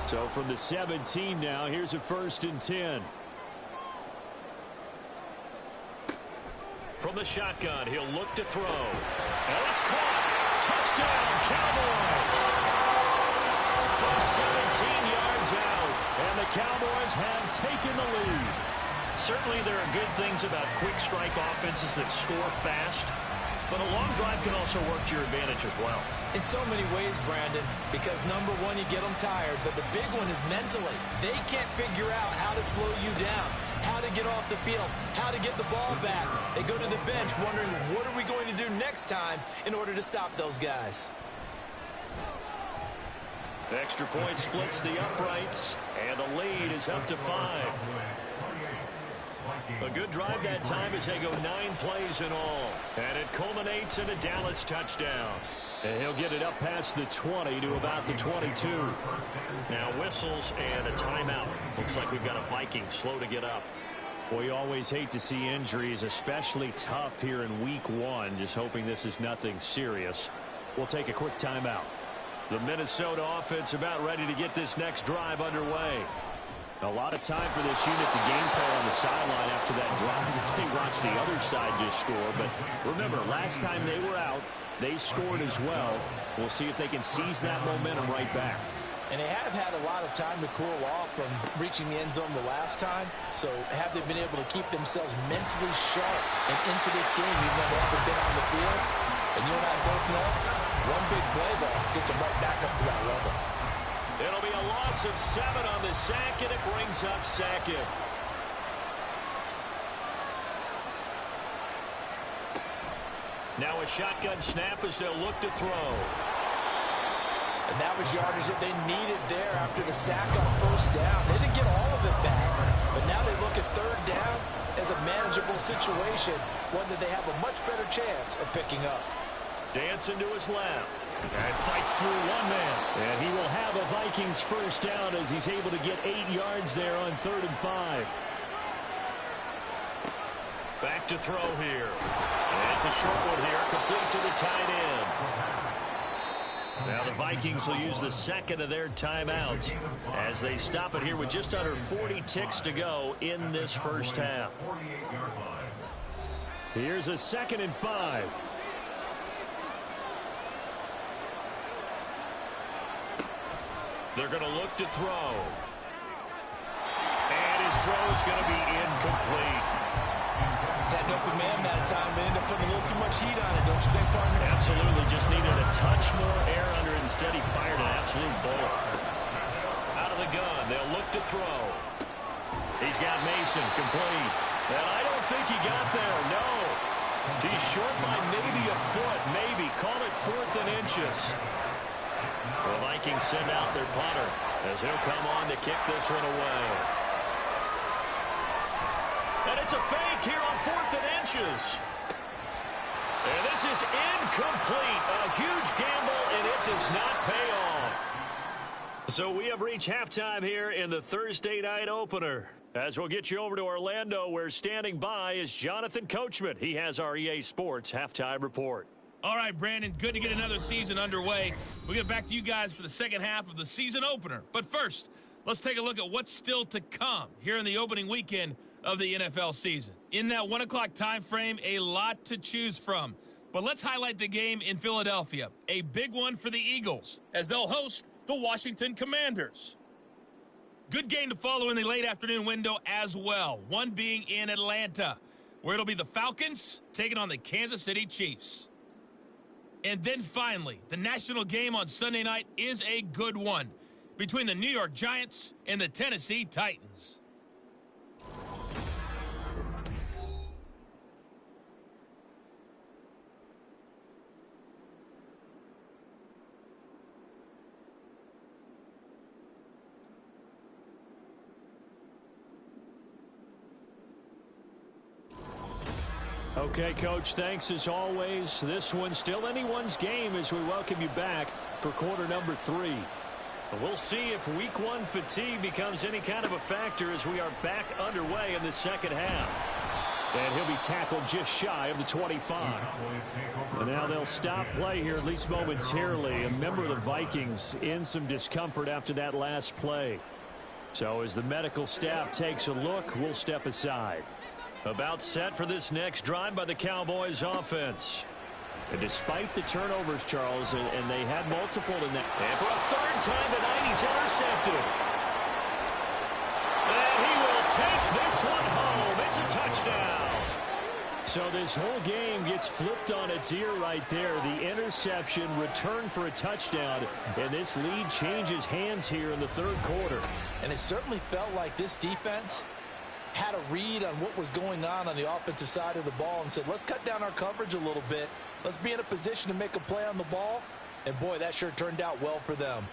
So from the 17 now, here's a 1st and 10. From the shotgun, he'll look to throw. And it's caught. Touchdown, Cowboys. First 17 yards out, and the Cowboys have taken the lead. Certainly there are good things about quick strike offenses that score fast, but a long drive can also work to your advantage as well. In so many ways, Brandon, because number one, you get them tired, but the big one is mentally. They can't figure out how to slow you down, how to get off the field, how to get the ball back. They go to the bench wondering, what are we going to do next time in order to stop those guys? The extra point splits the uprights, and the lead is up to 5. A good drive that time as they go 9 plays in all. And it culminates in a Dallas touchdown. And he'll get it up past the 20 to about the 22. Now whistles and a timeout. Looks like we've got a Viking slow to get up. Well, you always hate to see injuries, especially tough here in week 1. Just hoping this is nothing serious. We'll take a quick timeout. The Minnesota offense about ready to get this next drive underway. A lot of time for this unit to game plan on the sideline after that drive if they watch the other side just score. But remember, last time they were out, they scored as well. We'll see if they can seize that momentum right back. And they have had a lot of time to cool off from reaching the end zone the last time. So have they been able to keep themselves mentally sharp and into this game even though they haven't been on the field? And you and I both know, one big play, though, gets them right back up to that level. It'll be a loss of 7 on the sack, and it brings up 2nd. Now a shotgun snap as they'll look to throw. And that was yardage that they needed there after the sack on 1st down. They didn't get all of it back, but now they look look at third down as a manageable situation, one that they have a much better chance of picking up. Dancing to his left. And fights through one man. And he will have a Vikings first down as he's able to get 8 yards there on 3rd and 5. Back to throw here. And it's a short one here, complete to the tight end. Now the Vikings will use the second of their timeouts as they stop it here with just under 40 ticks to go in this first half. Here's a 2nd and 5. They're going to look to throw. And his throw is going to be incomplete. Had an open man that time. They ended up putting a little too much heat on it, don't you think, partner? Absolutely. Just needed a touch more air under it. Instead, he fired an absolute bullet. Out of the gun. They'll look to throw. He's got Mason complete. And I don't think he got there. No. He's short by maybe a foot. Maybe. Call it 4th and inches. The Vikings send out their punter as he'll come on to kick this one away. And it's a fake here on 4th and inches. And this is incomplete. A huge gamble, and it does not pay off. So we have reached halftime here in the Thursday night opener. As we'll get you over to Orlando, where standing by is Jonathan Coachman. He has our EA Sports halftime report. All right, Brandon, good to get another season underway. We'll get back to you guys for the second half of the season opener. But first, let's take a look at what's still to come here in the opening weekend of the NFL season. In that 1 o'clock time frame, a lot to choose from. But let's highlight the game in Philadelphia, a big one for the Eagles, as they'll host the Washington Commanders. Good game to follow in the late afternoon window as well, one being in Atlanta, where it'll be the Falcons taking on the Kansas City Chiefs. And then finally, the national game on Sunday night is a good one between the New York Giants and the Tennessee Titans. Okay, Coach, thanks as always. This one's still anyone's game as we welcome you back for quarter number 3. We'll see if week 1 fatigue becomes any kind of a factor as we are back underway in the second half. And he'll be tackled just shy of the 25. And now they'll stop play here, at least momentarily. A member of the Vikings in some discomfort after that last play. So as the medical staff takes a look, we'll step aside. About set for this next drive by the Cowboys offense. And despite the turnovers, Charles, and they had multiple in that. And for a 3rd time tonight, he's intercepted. And he will take this one home. It's a touchdown. So this whole game gets flipped on its ear right there. The interception, return for a touchdown, and this lead changes hands here in the 3rd quarter. And it certainly felt like this defense had a read on what was going on the offensive side of the ball and said, let's cut down our coverage a little bit. Let's be in a position to make a play on the ball. And, boy, that sure turned out well for them.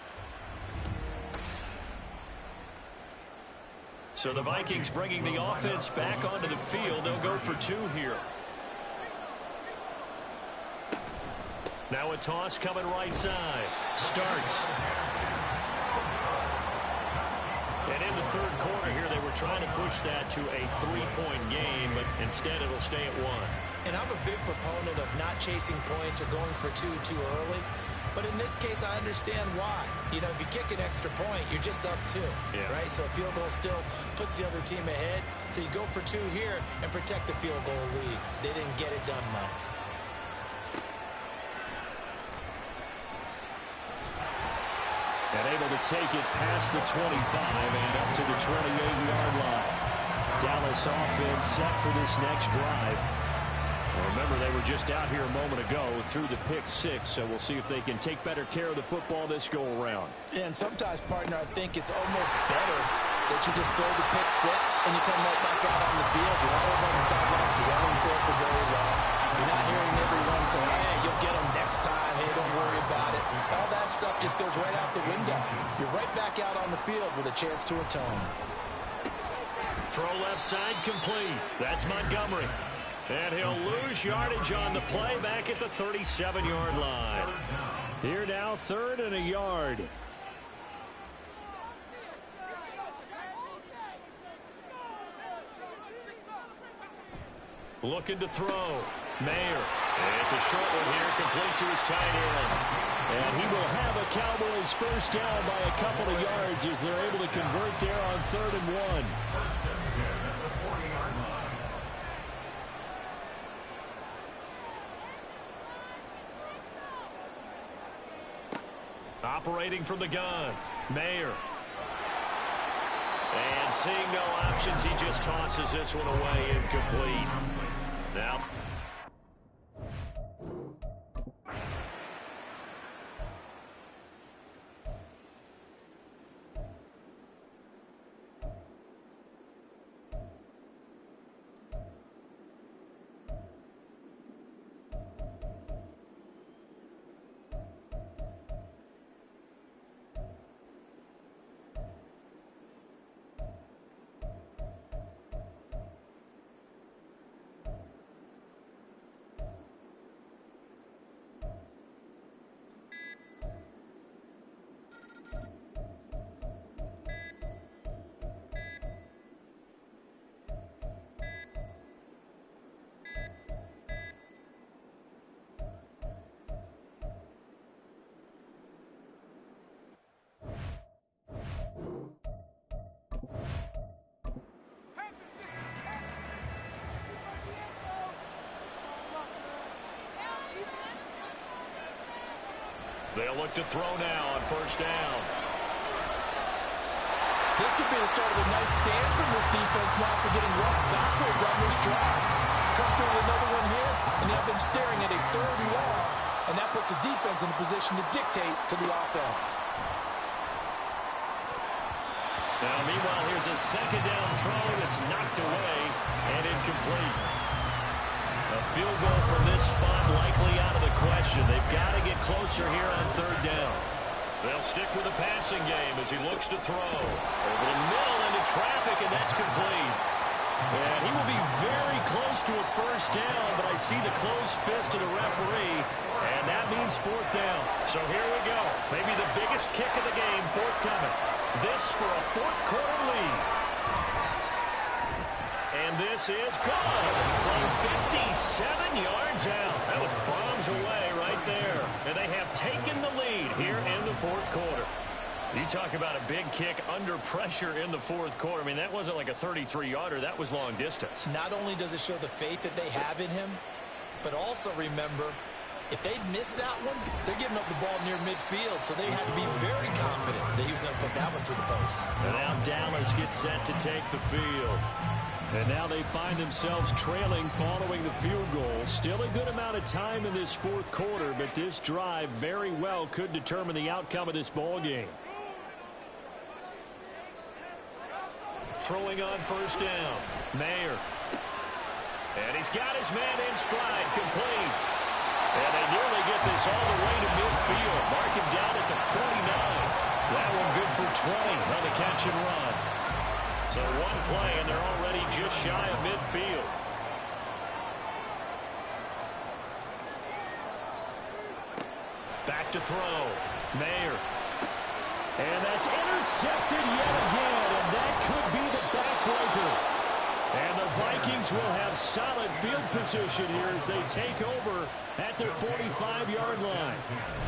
So the Vikings bringing the offense back onto the field. They'll go for 2 here. Now a toss coming right side. Starts. And in the 3rd quarter here, they were trying to push that to a 3-point game, but instead it'll stay at 1. And I'm a big proponent of not chasing points or going for 2 too early. But in this case, I understand why. You know, if you kick an extra point, you're just up 2, right? So a field goal still puts the other team ahead. So you go for 2 here and protect the field goal lead. They didn't get it done, though. And able to take it past the 25 and up to the 28-yard line. Dallas offense set for this next drive. Well, remember, they were just out here a moment ago through the pick 6, so we'll see if they can take better care of the football this go-around. Yeah, and sometimes, partner, I think it's almost better that you just throw the pick 6 and you come right back out on the field. You're not over on the sidelines dwelling for it for very long. You're not hearing everyone say, hey, you'll get them next time. Hey, don't worry about it. All that stuff just goes right out the window. You're right back out on the field with a chance to atone. Throw left side complete. That's Montgomery. And he'll lose yardage on the play back at the 37-yard line. Here now, 3rd and a yard. Looking to throw. Mayer. It's a short one here, complete to his tight end. And he will have a Cowboys first down by a couple of yards as they're able to convert there on 3rd and 1. Operating from the gun, Mayer. And seeing no options, he just tosses this one away incomplete. Now, they'll look to throw now on first down. This could be the start of a nice stand from this defense now for getting walked backwards on this drive. Come through with another one here, and you have them staring at a 3rd and long, and that puts the defense in a position to dictate to the offense. Now, meanwhile, here's a 2nd down throw that's knocked away and incomplete. A field goal from this spot likely out of the question. They've got to get closer here on 3rd down. They'll stick with the passing game as he looks to throw. Over the middle into traffic, and that's complete. And he will be very close to a first down, but I see the closed fist of the referee, and that means 4th down. So here we go. Maybe the biggest kick of the game forthcoming. This for a 4th quarter lead. And this is good from 57 yards out. That was bombs away right there. And they have taken the lead here in the 4th quarter. You talk about a big kick under pressure in the 4th quarter. I mean, that wasn't like a 33-yarder. That was long distance. Not only does it show the faith that they have in him, but also remember, if they'd missed that one, they're giving up the ball near midfield, so they had to be very confident that he was going to put that one through the post. And now Dallas gets set to take the field. And now they find themselves trailing following the field goal. Still a good amount of time in this 4th quarter, but this drive very well could determine the outcome of this ball game. Throwing on first down, Mayer. And he's got his man in stride, complete. And they nearly get this all the way to midfield. Mark him down at the 49. That one good for 20 on the catch and run. So one play, and they're already just shy of midfield. Back to throw. Mayer. And that's intercepted yet again, and that could be the backbreaker. And the Vikings will have solid field position here as they take over at their 45-yard line.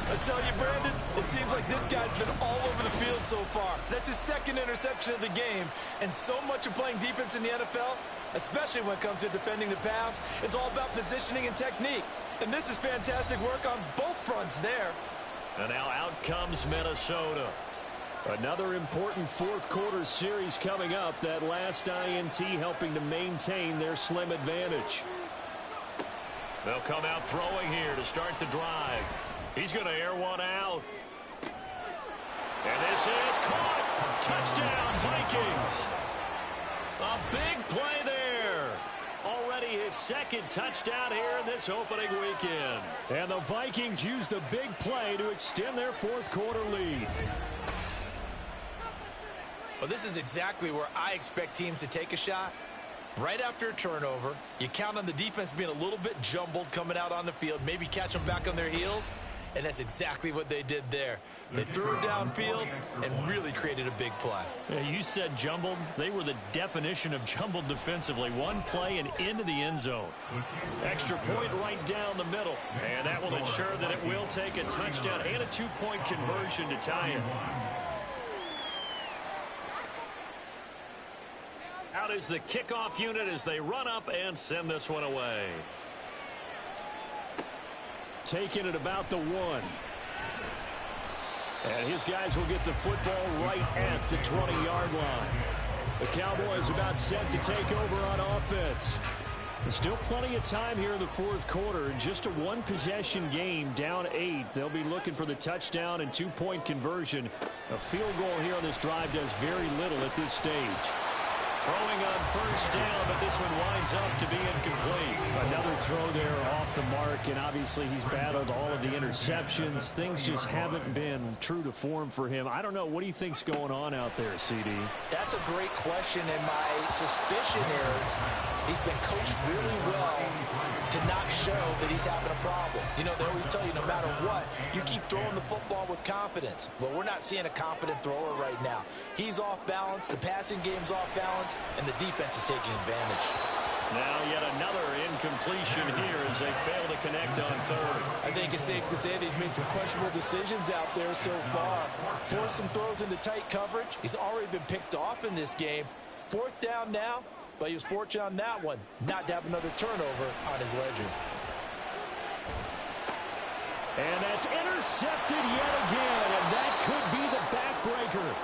I tell you, Brandon, it seems like this guy's been all over the field so far. That's his 2nd interception of the game. And so much of playing defense in the NFL, especially when it comes to defending the pass, is all about positioning and technique. And this is fantastic work on both fronts there. And now out comes Minnesota. Another important 4th quarter series coming up. That last INT helping to maintain their slim advantage. They'll come out throwing here to start the drive. He's going to air one out. And this is caught. Touchdown, Vikings. A big play there. Already his 2nd touchdown here in this opening weekend. And the Vikings use the big play to extend their 4th quarter lead. Well, this is exactly where I expect teams to take a shot. Right after a turnover, you count on the defense being a little bit jumbled coming out on the field, maybe catch them back on their heels, and that's exactly what they did there. They threw it downfield and really created a big play. Yeah, you said jumbled. They were the definition of jumbled defensively. One play and into the end zone. Extra point right down the middle. And that will ensure that it will take a touchdown and a 2-point conversion to tie it. Out is the kickoff unit as they run up and send this one away. Taking it about the 1. And his guys will get the football right at the 20-yard line. The Cowboys about set to take over on offense. There's still plenty of time here in the fourth quarter. Just a one-possession game, down 8. They'll be looking for the touchdown and 2-point conversion. A field goal here on this drive does very little at this stage. Throwing on first down, but this one winds up to be incomplete. Another throw there off the mark, and obviously he's battled all of the interceptions. Things just haven't been true to form for him. I don't know. What do you think's going on out there, CD? That's a great question, and my suspicion is he's been coached really well to not show that he's having a problem. You know, they always tell you no matter what, you keep throwing the football with confidence. Well, we're not seeing a confident thrower right now. He's off balance, the passing game's off balance, and the defense is taking advantage. Now yet another incompletion here as they fail to connect on third. I think it's safe to say that he's made some questionable decisions out there so far. Forced some throws into tight coverage. He's already been picked off in this game. Fourth down now, but he was fortunate on that one not to have another turnover on his ledger. And that's intercepted yet again, and that could be the backbreaker.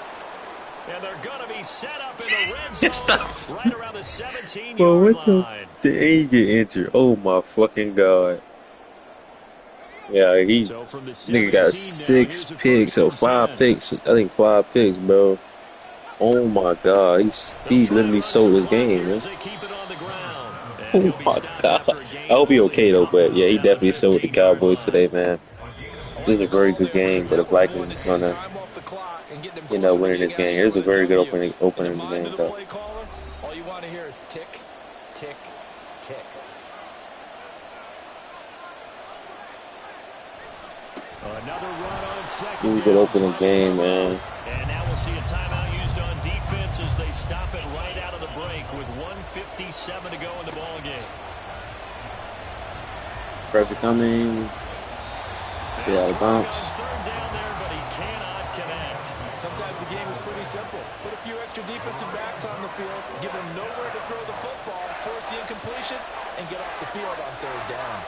And they're going to be set up in the red zone right around the 17-yard line. Did he get injured? Oh my fucking god. Yeah, nigga got 6 picks, so 5 picks. I think 5 picks, bro. Oh my god, he literally sold his game, man. Oh my god. I hope he's okay though, but yeah, he definitely sold the Cowboys today, man. This is a very good game, but the Vikings are gonna end up winning this game. Here's a very good opening game, though. All you want to hear is tick, tick, tick. Another run on second. Really good opening game, man. And now we'll see a timeout used on defense as they stop it right out of the break with 1:57 to go in the ball game. Pressure coming. Get out of bounds. Third down there, but he cannot connect. Sometimes the game is pretty simple. Put a few extra defensive backs on the field, give them nowhere to throw the football, force the incompletion, and get off the field on third down.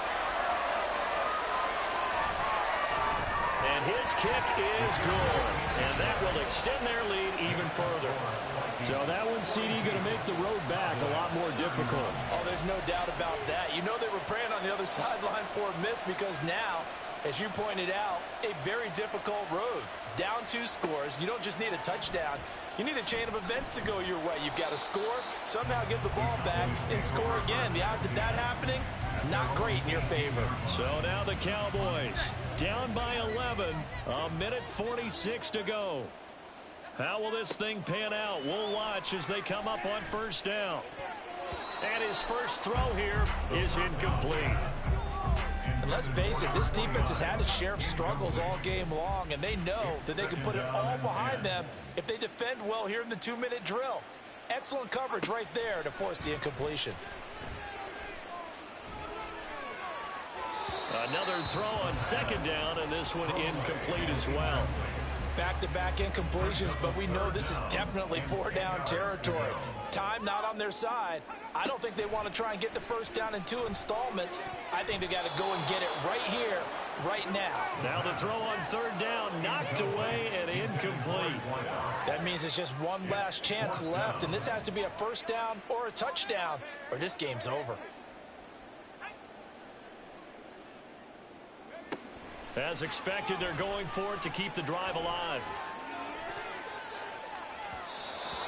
And his kick is good. And that will extend their lead even further. So that one, CD, going to make the road back a lot more difficult. Oh, there's no doubt about that. You know they were praying on the other sideline for a miss because now, as you pointed out, a very difficult road. Down 2 scores. You don't just need a touchdown. You need a chain of events to go your way. You've got to score, somehow get the ball back, and score again. The odds of that happening, not great in your favor. So now the Cowboys down by 11. A minute 46 to go. How will this thing pan out? We'll watch as they come up on first down. And his first throw here is incomplete. And let's face it, this defense has had its share of struggles all game long, and they know that they can put it all behind them if they defend well here in the 2-minute drill. Excellent coverage right there to force the incompletion. Another throw on second down, and this one incomplete as well. Back-to-back incompletions, but we know this is definitely 4-down territory. Time not on their side. I don't think they want to try and get the first down in 2 installments. I think they got to go and get it right here, right now. Now the throw on third down, knocked away and incomplete. That means it's just one last chance left, and this has to be a first down or a touchdown, or this game's over. As expected, they're going for it to keep the drive alive.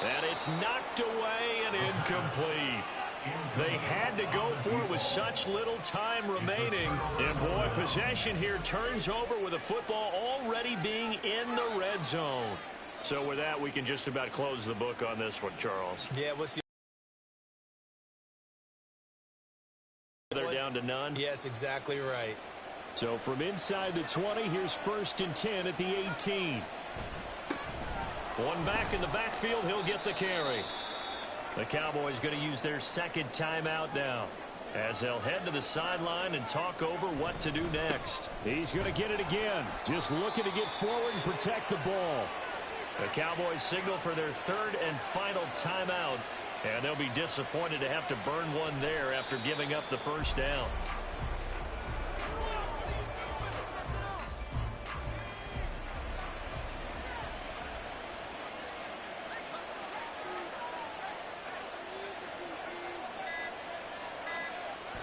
And it's knocked away and incomplete. They had to go for it with such little time remaining. And boy, possession here turns over with the football already being in the red zone. So with that, we can just about close the book on this one, Charles. Yeah, we'll see. They're down to none. Yes, exactly right. So from inside the 20, here's 1st and 10 at the 18. One back in the backfield, he'll get the carry. The Cowboys going to use their second timeout now, as they'll head to the sideline and talk over what to do next. He's going to get it again, just looking to get forward and protect the ball. The Cowboys signal for their 3rd and final timeout, and they'll be disappointed to have to burn one there after giving up the first down.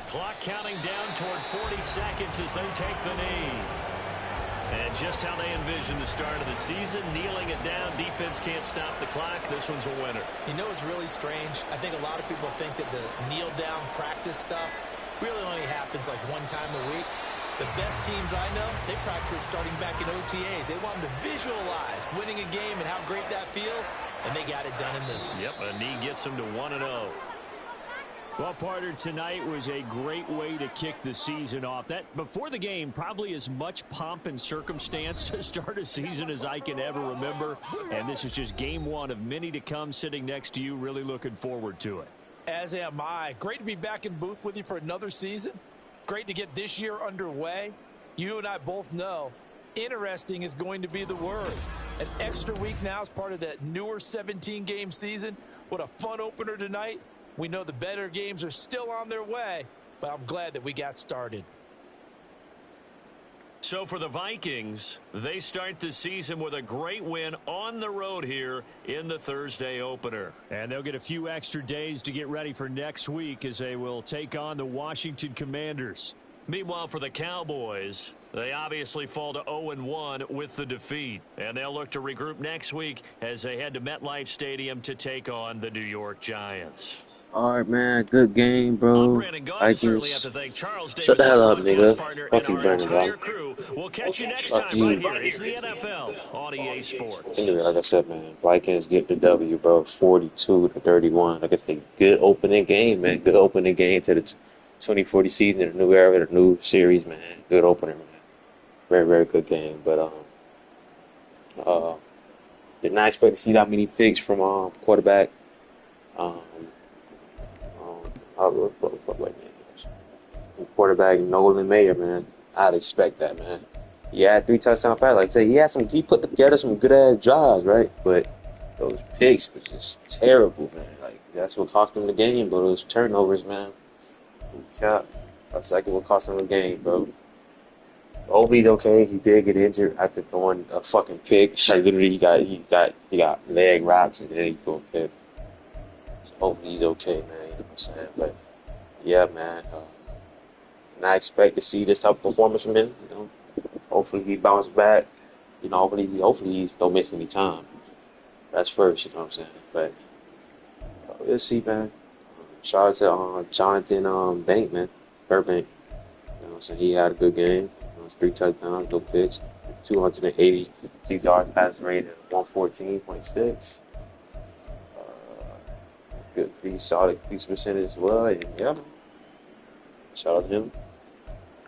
Clock counting down toward 40 seconds as they take the knee. And just how they envision the start of the season, kneeling it down. Defense can't stop the clock. This one's a winner. You know, it's really strange. I think a lot of people think that the kneel-down practice stuff really only happens like one time a week. The best teams I know, they practice it starting back in OTAs. They want them to visualize winning a game and how great that feels, and they got it done in this one. Yep, a knee gets them to 1-0. Well, partner, tonight was a great way to kick the season off. That before the game, probably as much pomp and circumstance to start a season as I can ever remember. And this is just game one of many to come. Sitting next to you, really looking forward to it. As am I. Great to be back in booth with you for another season. Great to get this year underway. You and I both know interesting is going to be the word. An extra week now as part of that newer 17-game season. What a fun opener tonight. We know the better games are still on their way, but I'm glad that we got started. So for the Vikings, they start the season with a great win on the road here in the Thursday opener. And they'll get a few extra days to get ready for next week as they will take on the Washington Commanders. Meanwhile, for the Cowboys, they obviously fall to 0-1 with the defeat. And they'll look to regroup next week as they head to MetLife Stadium to take on the New York Giants. All right, man. Good game, I'm bro. Brandon Gaudin. Certainly have Vikings. to thank Charles Davis, Shut the hell our up, broadcast nigga. partner, Fuck and you, our Brandon entire Gaudin. crew. We'll catch you next Fuck time you. right here. It's the NFL on EA Sports. Anyway, like I said, man, Vikings get the W, bro. 42-31. Like I said, good opening game, man. Good opening game to the 2040 season, the new era, the new series, man. Good opener, man. Very, very good game. But did not expect to see that many picks from quarterback. Quarterback Nolan Mayer, man. I'd expect that, man. He had 3 touchdown passes. Like I said, he put together some good ass drives, right? But those picks were just terrible, man. Like that's what cost him the game, bro. Those turnovers, man. Yeah, that's like what cost him the game, bro. Obi's okay. He did get injured after throwing a fucking pick. Like literally, he got leg wraps and then he threw a pick. So hopefully he's okay, man. You know what I'm saying? But yeah, man. And I expect to see this type of performance from him. You know, hopefully he bounces back. You know, hopefully he don't miss any time. That's first. You know what I'm saying? But we'll see, man. Shout out to Jonathan Burbank. You know what I'm saying? He had a good game. 3 touchdowns, no picks, 286 yards pass rate at 114.6. Good, pretty solid piece percentage as well. And yeah, shout out to him.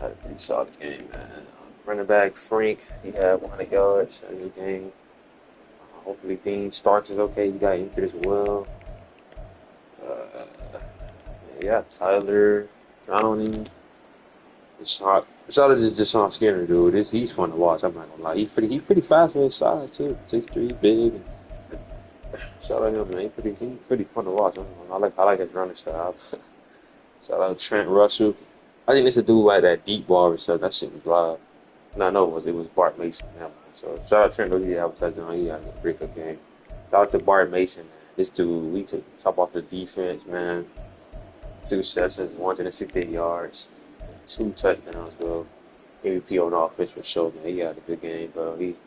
Had a pretty solid game, man. Running back Frank, he had 100 yards in the game. Hopefully Dean Starks is okay. He got injured as well. Yeah, Tyler Drowning. Shout out to Deshaun Skinner, dude. He's fun to watch. I'm not gonna lie. He's pretty fast for his size too. 6'3", big. Shout out to him, man. He's pretty fun to watch. I like his running style. Shout out to Trent Russell. I think this is a dude like that deep ball reception. That shit was live. No, it was Bart Mason. Yeah, so shout out to Trent Russell. He had a touchdown. He had a pretty good game. Shout out to Bart Mason, man. This dude, we took the top off the defense, man. 2 sessions, 168 yards. 2 touchdowns, bro. MVP on offense for sure, man. He had a good game, bro. This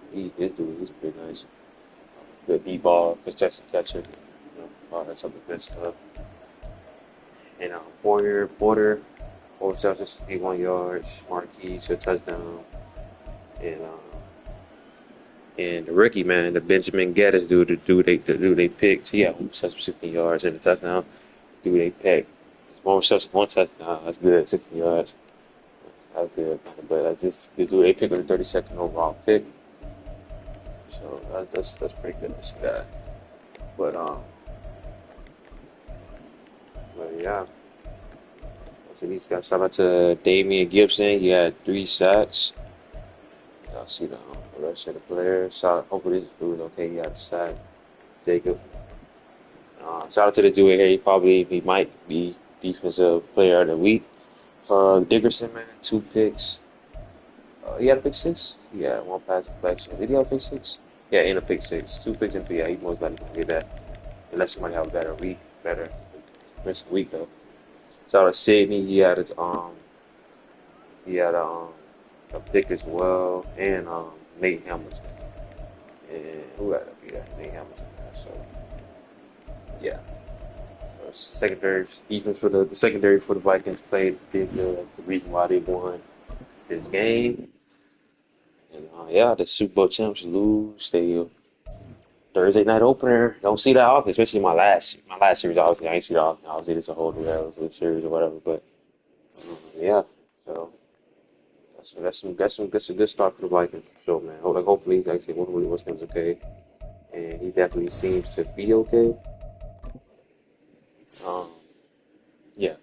dude, he's pretty nice. Good deep ball, contested catcher, you know, all that type of good stuff. And Porter, 4 receptions, 51 yards. Marquise, a touchdown. And And the rookie, man, the Benjamin Geddes dude, the dude they picked, he had 16 yards and a touchdown. Dude they picked. One reception, one touchdown. That's good. 16 yards. That's good. But that's just the dude they picked with the 32nd overall pick. So that's pretty good to see that. But yeah. So these guys, shout out to Damian Gibson. He had 3 sacks. Y'all see the rest of the players. Hopefully this dude okay. He had a sack. Jacob. Shout out to this dude here. He might be defensive player of the week. Dickerson, man, 2 picks. He had a pick six. He had one pass deflection. Did he have a pick six? Yeah, and a pick six. 2 picks and three. Yeah, he most likely gonna get that. Unless somebody have a better recent week though. Shout out to Sydney. He had a pick as well, and Nate Hamilton. And who had a pick? Nate Hamilton. So yeah. Secondary defense for the secondary for the Vikings did good. That's the reason why they won this game. And yeah, the Super Bowl champs lose. They Thursday night opener. Don't see that often, especially my last series. Obviously, I ain't see that often. Obviously, it's a whole new series or whatever. But yeah, so that's a good start for the Vikings for sure, man. Hopefully, like I said, hopefully West Ham's okay, and he definitely seems to be okay. Um, yeah.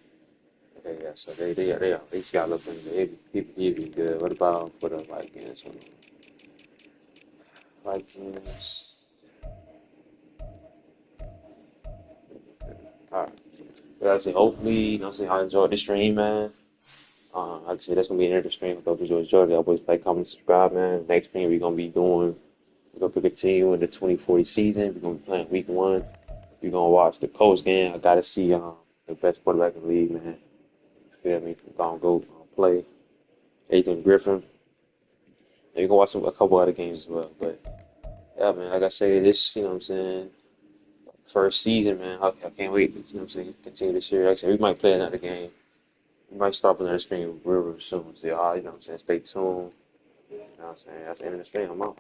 Okay, yeah, so they got looking he'd be good. What about for the Vikings? Vikings. All right. Like I say, hopefully, you know, what I'm saying I enjoyed the stream, man. Like I said, that's gonna be another stream. Hope you enjoyed it. Always like, comment, subscribe, man. Next stream we're gonna continue in the 2040 season. We're gonna be playing week 1. We're gonna watch the Colts game. I gotta see the best quarterback in the league, man. You feel me? We're gonna go play Adrian Griffin. And you can watch a couple other games as well. But yeah, man, like I say, this, you know what I'm saying, first season, man, I can't wait, you know what I'm saying, continue this year. Like I said, we might play another game. We might start another stream real soon. So, y'all, you know what I'm saying, stay tuned. You know what I'm saying? That's the end of the stream. I'm out.